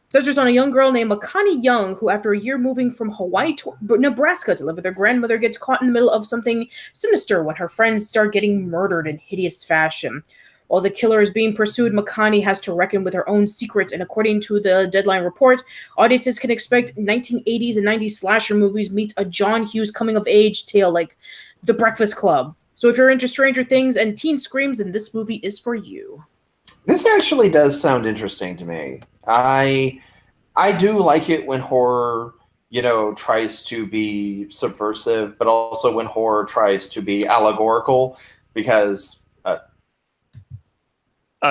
Centers on a young girl named Makani Young, who, after a year moving from Hawaii to Nebraska to live with her grandmother, gets caught in the middle of something sinister when her friends start getting murdered in hideous fashion. While the killer is being pursued, Makani has to reckon with her own secrets, and according to the Deadline report, audiences can expect 1980s and 90s slasher movies meets a John Hughes coming-of-age tale like The Breakfast Club. So if you're into Stranger Things and teen screams, then this movie is for you. This actually does sound interesting to me. I do like it when horror, tries to be subversive, but also when horror tries to be allegorical, because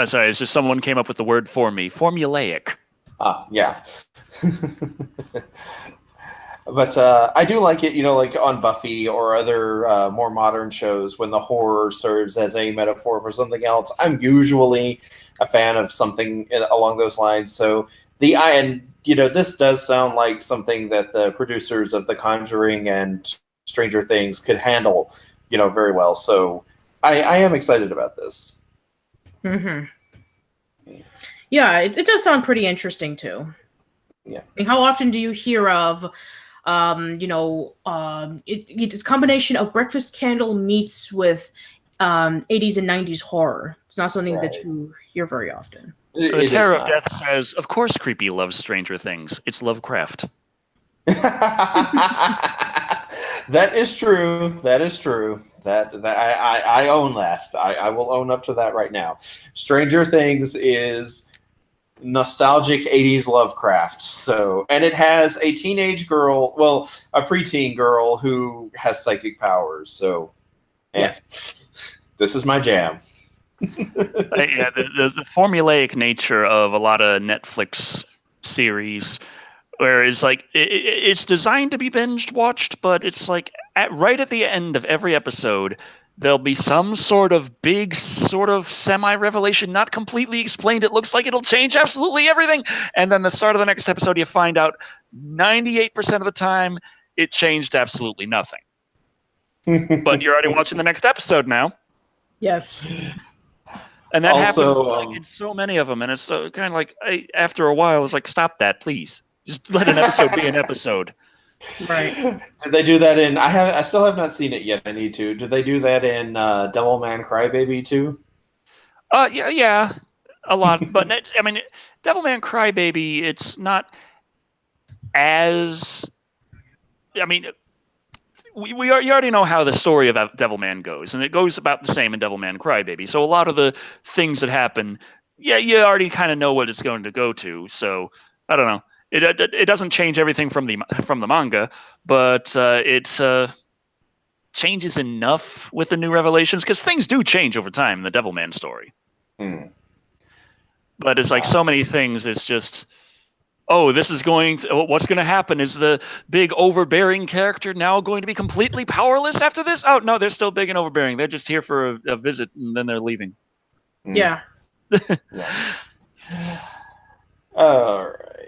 Sorry, it's just someone came up with the word for me. Formulaic. yeah. But I do like it, like on Buffy or other more modern shows, when the horror serves as a metaphor for something else. I'm usually a fan of something along those lines. So this does sound like something that the producers of The Conjuring and Stranger Things could handle, very well. So I am excited about this. Mm-hmm. Yeah, it does sound pretty interesting too. Yeah. I mean, how often do you hear of, it's a combination of Breakfast Candle meets with 80s and 90s horror. It's not something that you hear very often. The Terror of Death says, of course Creepy loves Stranger Things. It's Lovecraft. That is true. That is true. That I own that. I will own up to that right now. Stranger Things is nostalgic 80s Lovecraft. So, and it has a teenage girl, well, a preteen girl who has psychic powers. So, yes, this is my jam. Yeah, the formulaic nature of a lot of Netflix series, where it's like it's designed to be binged watched, but it's like right at the end of every episode, there'll be some sort of big sort of semi-revelation, not completely explained. It looks like it'll change absolutely everything. And then the start of the next episode, you find out 98% of the time it changed absolutely nothing. But you're already watching the next episode now. Yes. And that happens in so many of them. And it's so kind of like, after a while, it's like, stop that, please. Just let an episode be an episode. Right. Did they do that in? I still have not seen it yet. I need to. Did they do that in Devilman Crybaby too? Yeah, a lot. But Devilman Crybaby, it's not as. I mean, you already know how the story of Devilman goes, and it goes about the same in Devilman Crybaby. So a lot of the things that happen, you already kind of know what it's going to go to. So I don't know. It doesn't change everything from the manga, but it changes enough with the new revelations, because things do change over time in the Devilman story. But it's like so many things. It's just, what's going to happen? Is the big overbearing character now going to be completely powerless after this? Oh no, they're still big and overbearing. They're just here for a visit and then they're leaving. Yeah. All right.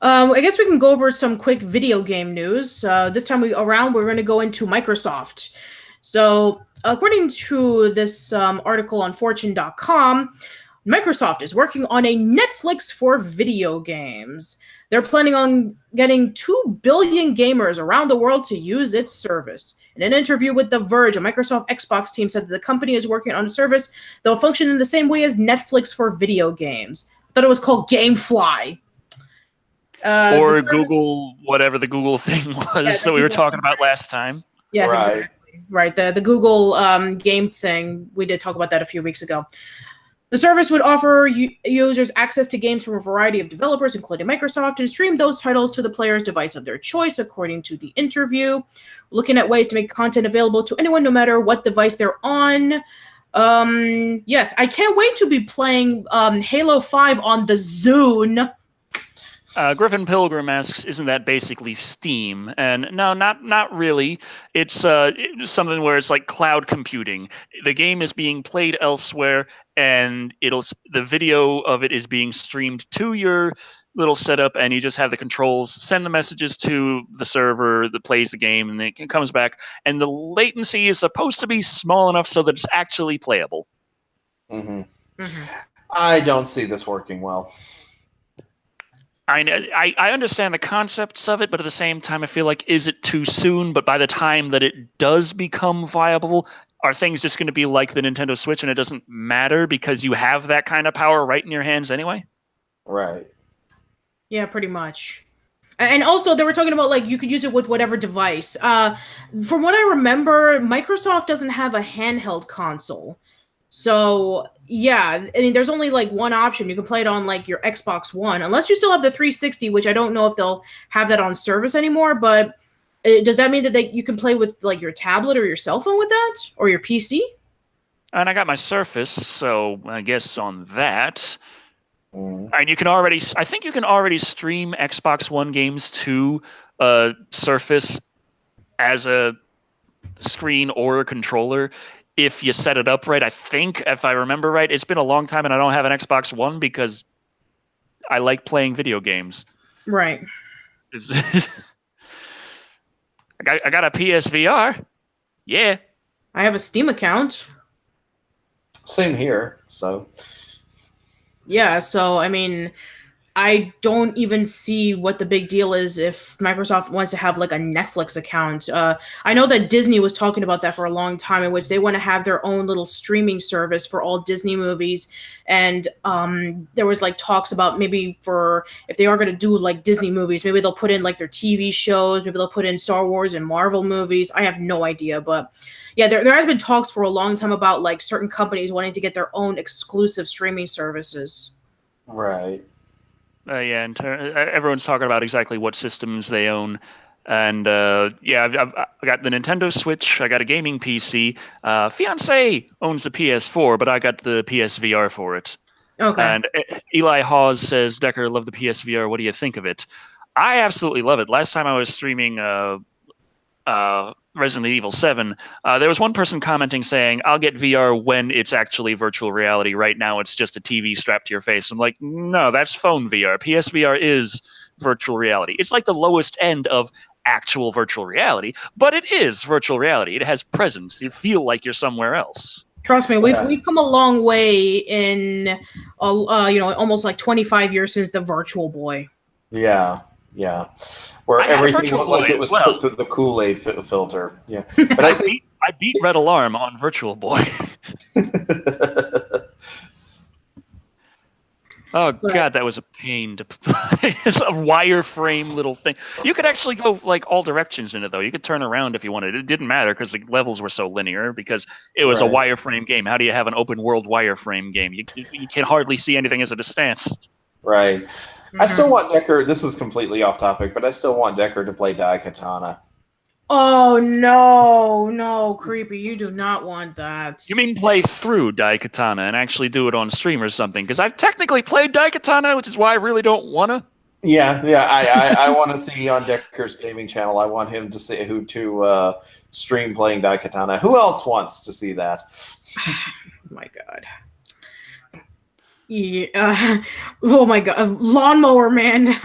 I guess we can go over some quick video game news. This time we're going to go into Microsoft. So, according to this article on Fortune.com, Microsoft is working on a Netflix for video games. They're planning on getting 2 billion gamers around the world to use its service. In an interview with The Verge, a Microsoft Xbox team said that the company is working on a service that will function in the same way as Netflix for video games. I thought it was called GameFly. Or Google, whatever the Google thing was that we were talking about last time. Yes, exactly. Right. The Google game thing, we did talk about that a few weeks ago. The service would offer users access to games from a variety of developers, including Microsoft, and stream those titles to the player's device of their choice, according to the interview. Looking at ways to make content available to anyone, no matter what device they're on. Yes, I can't wait to be playing Halo 5 on the Zune. Griffin Pilgrim asks, "Isn't that basically Steam?" And no, not really. It's something where it's like cloud computing. The game is being played elsewhere, and the video of it is being streamed to your little setup, and you just have the controls send the messages to the server that plays the game, and it comes back. And the latency is supposed to be small enough so that it's actually playable. Mm-hmm. Mhm. I don't see this working well. I understand the concepts of it, but at the same time, I feel like, is it too soon? But by the time that it does become viable, are things just going to be like the Nintendo Switch and it doesn't matter because you have that kind of power right in your hands anyway? Right. Yeah, pretty much. And also, they were talking about like you could use it with whatever device. From what I remember, Microsoft doesn't have a handheld console. So yeah, I mean, there's only like one option. You can play it on like your Xbox One, unless you still have the 360, which I don't know if they'll have that on service anymore. But does that mean that you can play with like your tablet or your cell phone with that, or your PC? And I got my Surface, so I guess on that. Mm. And I think you can already stream Xbox One games to Surface as a screen or a controller if you set it up right. I think, if I remember right, it's been a long time and I don't have an Xbox One because I like playing video games. Right. I got a PSVR. Yeah. I have a Steam account. Same here. So Yeah, so I mean, I don't even see what the big deal is if Microsoft wants to have like a Netflix account. I know that Disney was talking about that for a long time, in which they want to have their own little streaming service for all Disney movies. And there was like talks about maybe for if they are going to do like Disney movies, maybe they'll put in like their TV shows, maybe they'll put in Star Wars and Marvel movies. I have no idea, but yeah, there has been talks for a long time about like certain companies wanting to get their own exclusive streaming services. right. Yeah, everyone's talking about exactly what systems they own. And yeah, I got the Nintendo Switch. I got a gaming PC. Fiance owns the PS4, but I got the PSVR for it. Okay. And Eli Hawes says, "Decker, love the PSVR. What do you think of it?" I absolutely love it. Last time I was streaming Resident Evil 7, there was one person commenting saying, "I'll get VR when it's actually virtual reality. Right now, it's just a TV strapped to your face." I'm like, no, that's phone VR. PSVR is virtual reality. It's like the lowest end of actual virtual reality, but it is virtual reality. It has presence. You feel like you're somewhere else. Trust me, Yeah. we've come a long way in, almost like 25 years since the Virtual Boy. Yeah. Yeah. Where I had a everything Virtual looked like Boy it as was well. put through the Kool-Aid filter. Yeah. But I think I beat Red Alarm on Virtual Boy. Oh god, that was a pain to play. It's a wireframe little thing. You could actually go like all directions in it though. You could turn around if you wanted. It didn't matter because the levels were so linear because it was a Right. wireframe game. How do you have an open world wireframe game? You can hardly see anything as a distance. Right. Mm-hmm. I still want Decker. This is completely off topic, but I still want Decker to play Daikatana. Oh no, creepy! You do not want that. You mean play through Daikatana and actually do it on stream or something? Because I've technically played Daikatana, which is why I really don't wanna. Yeah. I want to see on Decker's gaming channel. I want him to see stream playing Daikatana. Who else wants to see that? Oh my god. Yeah. Oh my god. Lawnmower Man.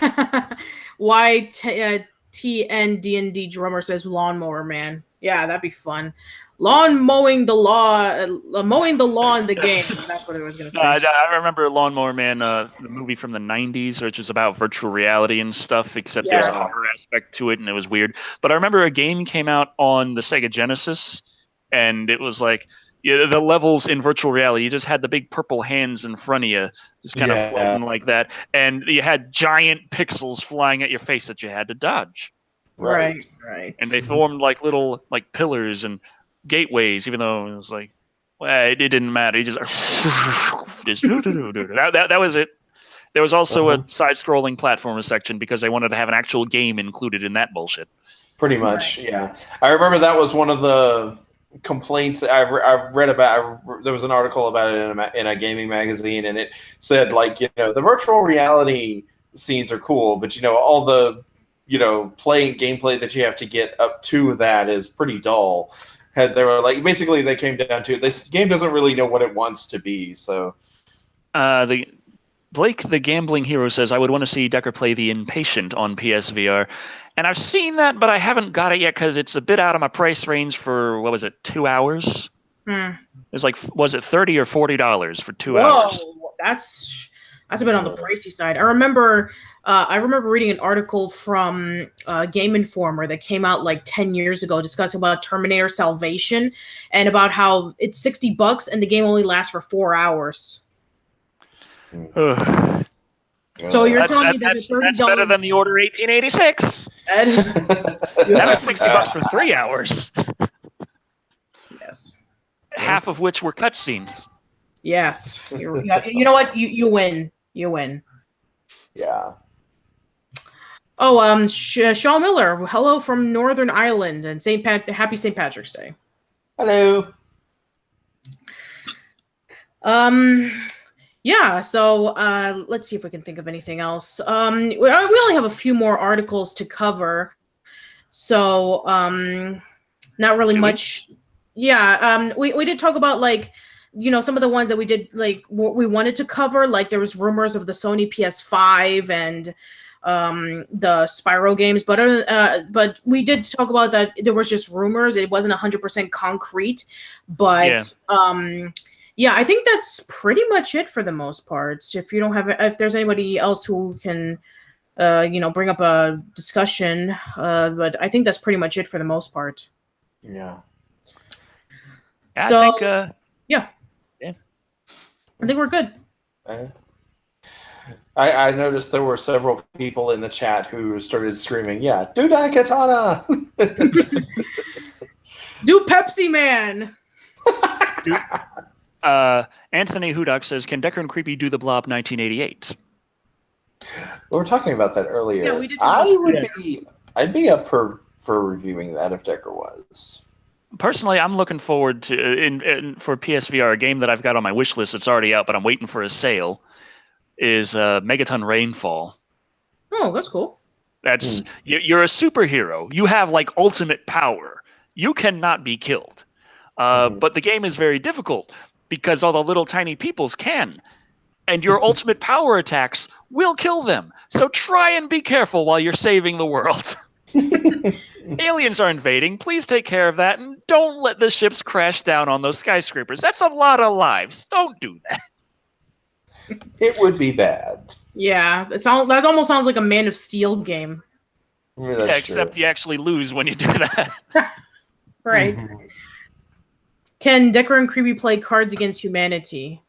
TND&D drummer says Lawnmower Man. Yeah, that'd be fun. Mowing the lawn in the game. That's what I was gonna say. I remember Lawnmower Man, the movie from the 90s, which is about virtual reality and stuff, except there's a Yeah. horror aspect to it, and it was weird. But I remember a game came out on the Sega Genesis, and it was like, yeah, the levels in virtual reality, you just had the big purple hands in front of you, just kind of floating like that, and you had giant pixels flying at your face that you had to dodge. Right. And they formed like little like pillars and gateways, even though it was like, well, it didn't matter. He just that was it. There was also a side-scrolling platformer section because they wanted to have an actual game included in that bullshit. Pretty much, yeah. I remember that was one of the complaints I've read about. There was an article about it in a gaming magazine, and it said, like, the virtual reality scenes are cool, but all the gameplay that you have to get up to that is pretty dull. And they were like, basically they came down to this game doesn't really know what it wants to be. So Blake, the gambling hero, says, I would want to see Decker play the Impatient on PSVR. And I've seen that, but I haven't got it yet because it's a bit out of my price range for, 2 hours? It's like, was it $30 or $40 for 2 hours? That's a bit on the pricey side. I remember reading an article from Game Informer that came out like 10 years ago discussing about Terminator Salvation and about how it's $60 and the game only lasts for 4 hours. So you're telling me that that's better than the Order 1886. That was $60 for 3 hours. Yes. Half of which were cutscenes. Yes. You know what? You win. You win. Yeah. Oh, Shaw Miller. Hello from Northern Ireland and Happy St. Patrick's Day. Hello. Yeah, so let's see if we can think of anything else. We only have a few more articles to cover, so not really much. Yeah, we did talk about some of the ones that we did we wanted to cover. Like there was rumors of the Sony PS5 and the Spyro games, but we did talk about that there was just rumors. It wasn't 100% concrete, but yeah, I think that's pretty much it for the most part. If there's anybody else who can, bring up a discussion, but I think that's pretty much it for the most part. Yeah. So, I think, yeah. I think we're good. I noticed there were several people in the chat who started screaming, "Yeah, do Daikatana!" Do Pepsi Man! Anthony Hudak says, "Can Decker and Creepy do the Blob 1988?" We were talking about that earlier. Yeah, we did. I'd be up for reviewing that if Decker was. Personally, I'm looking forward to for PSVR, a game that I've got on my wish list. It's already out, but I'm waiting for a sale. Is Megaton Rainfall. Oh, that's cool. That's you're a superhero. You have ultimate power. You cannot be killed. But the game is very difficult because all the little tiny peoples can. And your ultimate power attacks will kill them. So try and be careful while you're saving the world. Aliens are invading. Please take care of that. And don't let the ships crash down on those skyscrapers. That's a lot of lives. Don't do that. It would be bad. Yeah, that almost sounds like a Man of Steel game. Yeah, except you actually lose when you do that. Right. Can Decker and Creepy play Cards Against Humanity?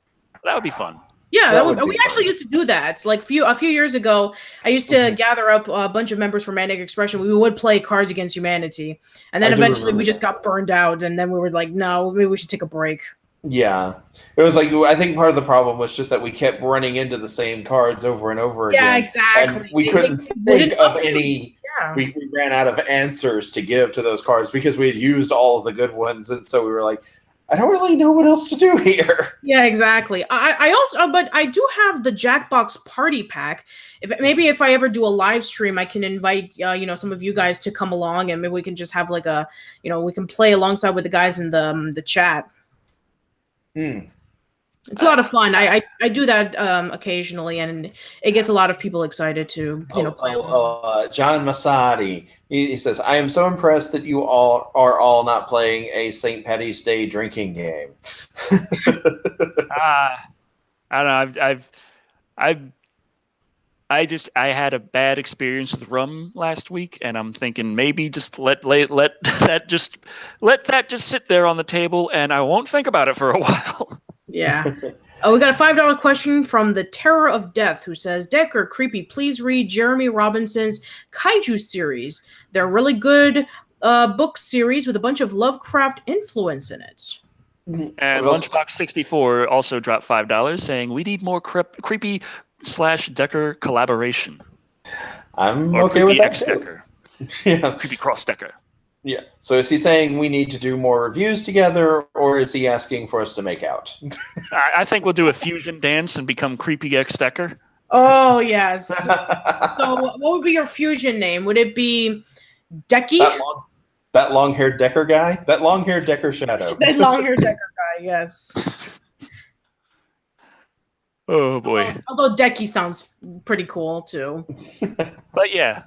That would be fun. Yeah, that would. We actually used to do that. Like a few years ago, I used to gather up a bunch of members from Manic Expression. We would play Cards Against Humanity, and then eventually we just got burned out, and then we were like, no, maybe we should take a break. Yeah, it was I think part of the problem was just that we kept running into the same cards over and over again. Yeah, exactly. And we couldn't think of any. Yeah. We ran out of answers to give to those cards because we had used all of the good ones, and so we were like, I don't really know what else to do here. Yeah, exactly. I also, but I do have the Jackbox Party Pack. If I ever do a live stream, I can invite some of you guys to come along, and maybe we can just have we can play alongside with the guys in the chat. It's a lot of fun. I do that occasionally, and it gets a lot of people excited to play. John Masadi, he says, "I am so impressed that you all are not playing a St. Patty's Day drinking game." I don't know. I had a bad experience with rum last week, and I'm thinking maybe just let that just sit there on the table, and I won't think about it for a while. Yeah. We got a $5 question from the Terror of Death, who says, Decker, Creepy, please read Jeremy Robinson's Kaiju series. They're a really good book series with a bunch of Lovecraft influence in it. And Lunchbox64 also dropped $5 saying, we need more Creepy/Decker collaboration. I'm or okay with that X Decker. Yeah. Creepy Cross Decker. Yeah. So is he saying we need to do more reviews together, or is he asking for us to make out? I think we'll do a fusion dance and become Creepy X Decker. Oh yes. So, what would be your fusion name? Would it be Decky? That long-haired Decker guy? That long-haired Decker Shadow. That long-haired Decker guy, yes. Oh boy. Although Decky sounds pretty cool too. But yeah.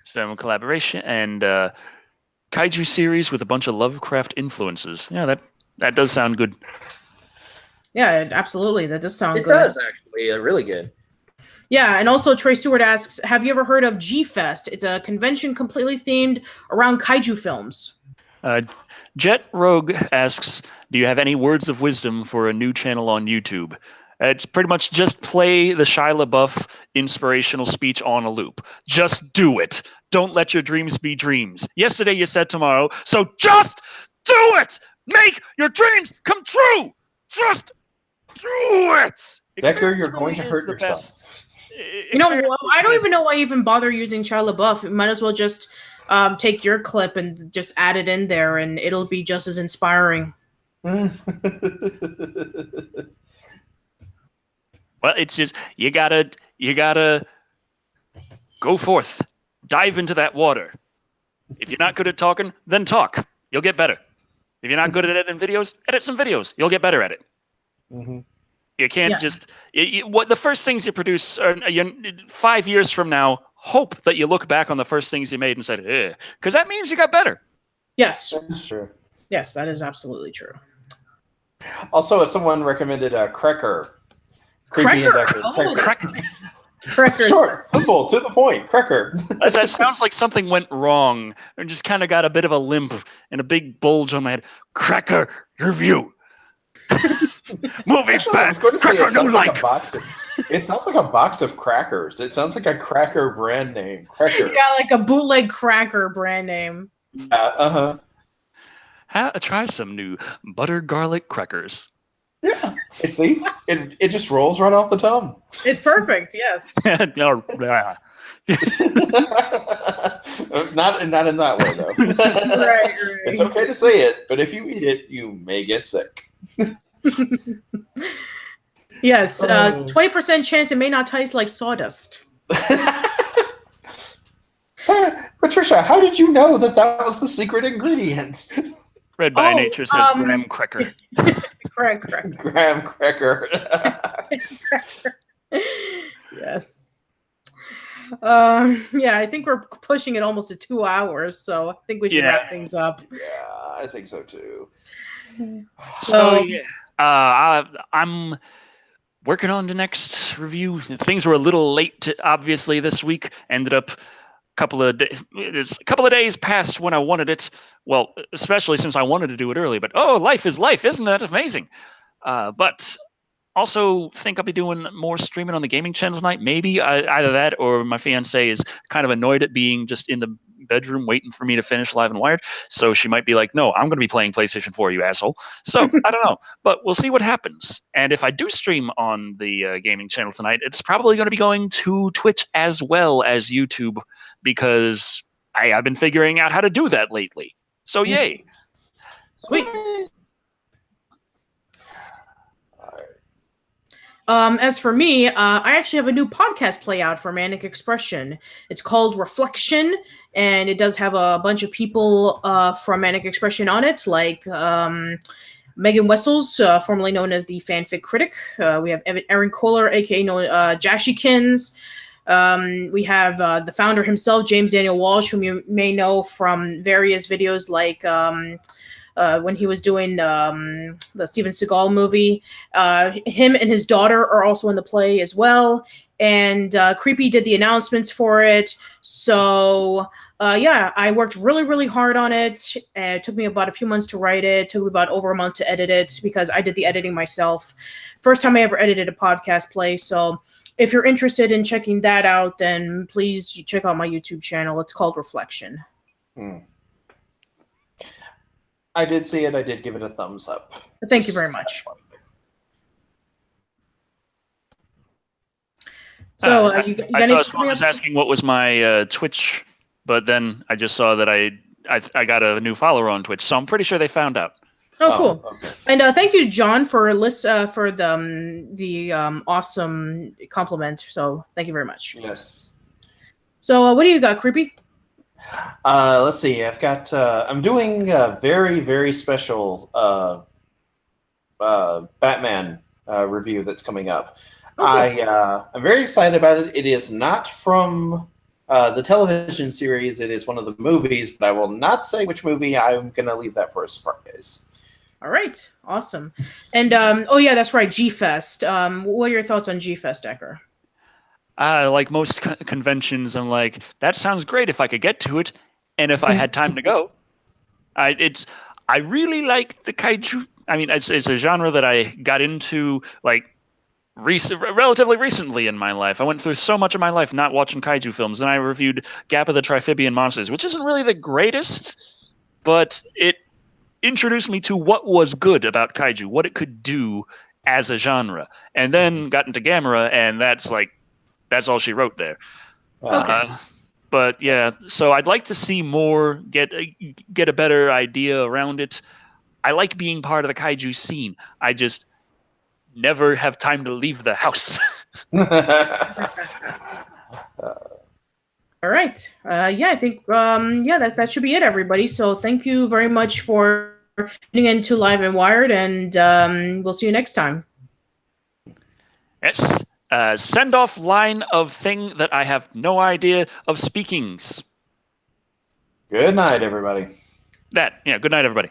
Some collaboration and kaiju series with a bunch of Lovecraft influences. Yeah, that does sound good. Yeah, absolutely. That does sound good. It does, actually. Really good. Yeah, and also Trey Stewart asks, have you ever heard of G-Fest? It's a convention completely themed around kaiju films. Jet Rogue asks, do you have any words of wisdom for a new channel on YouTube? It's pretty much just play the Shia LaBeouf inspirational speech on a loop. Just do it. Don't let your dreams be dreams. Yesterday you said tomorrow, so just do it! Make your dreams come true! Just do it! Decker, you're going to hurt yourself. You know, I don't even know why you even bother using Shia LaBeouf. You might as well just take your clip and just add it in there, and it'll be just as inspiring. Well, it's just you gotta go forth, dive into that water. If you're not good at talking, then talk. You'll get better. If you're not good at editing videos, edit some videos. You'll get better at it. Mm-hmm. You can't just what the first things you produce are 5 years from now. Hope that you look back on the first things you made and said, "Eh," because that means you got better. Yes, that's true. Yes, that is absolutely true. Also, someone recommended Cracker. Cracker. Cracker. Short, simple, to the point. Cracker. That sounds like something went wrong and just kind of got a bit of a limp and a big bulge on my head. Cracker review. Moving Actually, back. I was going to say Cracker it sounds like like. a box. It sounds like a box of crackers. It sounds like a cracker brand name. Cracker. Yeah, like a bootleg cracker brand name. Try some new butter garlic crackers. Yeah. See, it just rolls right off the tongue. It's perfect. Yes. No, not in that way though. Right. It's okay to say it, but if you eat it, you may get sick. Yes, 20% chance it may not taste like sawdust. Patricia, how did you know that was the secret ingredient? Red by Nature says graham cracker. Cracker. Graham cracker. Yes. Yeah, I think we're pushing it almost to 2 hours, so I think we should wrap things up. Yeah, I think so too. So yeah, I'm working on the next review. Things were a little late, obviously, this week. Ended up a couple of days past when I wanted it. Well, especially since I wanted to do it early. But life is life, isn't that amazing? But also think I'll be doing more streaming on the gaming channel tonight. Maybe either that or my fiance is kind of annoyed at being just in the bedroom waiting for me to finish Live and Wired. So she might be like, no, I'm going to be playing PlayStation 4, you asshole. So I don't know, but we'll see what happens. And if I do stream on the gaming channel tonight, it's probably going to be going to Twitch as well as YouTube because I've been figuring out how to do that lately. So yay. Sweet. As for me, I actually have a new podcast play out for Manic Expression. It's called Reflection, and it does have a bunch of people from Manic Expression on it, like Megan Wessels, formerly known as the Fanfic Critic. We have Aaron Kohler, aka Jashikins. We have the founder himself, James Daniel Walsh, whom you may know from various videos like when he was doing the Steven Seagal movie. Him and his daughter are also in the play as well. And Creepy did the announcements for it. So yeah, I worked really, really hard on it. It took me about a few months to write it. It took me about over a month to edit it because I did the editing myself. First time I ever edited a podcast play. So if you're interested in checking that out, then please check out my YouTube channel. It's called Reflection. I did see it. I did give it a thumbs up. Thank you very much. So I saw someone was asking what was my Twitch, but then I just saw that I got a new follower on Twitch, so I'm pretty sure they found out. Oh, cool. Okay. And thank you, John, for for the awesome compliment. So thank you very much. Yes. So what do you got, Creepy? Let's see. I've got. I'm doing a very, very special Batman review that's coming up. Okay. I'm very excited about it. It is not from the television series. It is one of the movies, but I will not say which movie. I'm going to leave that for a surprise. All right. Awesome. And oh yeah, that's right. G Fest. What are your thoughts on G Fest, Decker? Like most conventions, I'm like, that sounds great if I could get to it, and if I had time to go. I really like the kaiju. I mean, it's a genre that I got into like relatively recently in my life. I went through so much of my life not watching kaiju films. Then I reviewed Gap of the Triphibian Monsters, which isn't really the greatest, but it introduced me to what was good about kaiju, what it could do as a genre, and then got into Gamera, and that's all she wrote there. Okay. But yeah, so I'd like to see more, get a better idea around it. I like being part of the kaiju scene. I just never have time to leave the house. All right. Yeah, I think that should be it, everybody. So thank you very much for tuning into Live and Wired, and we'll see you next time. Yes. Send off line of thing that I have no idea of speakings. Good night, everybody. Good night, everybody.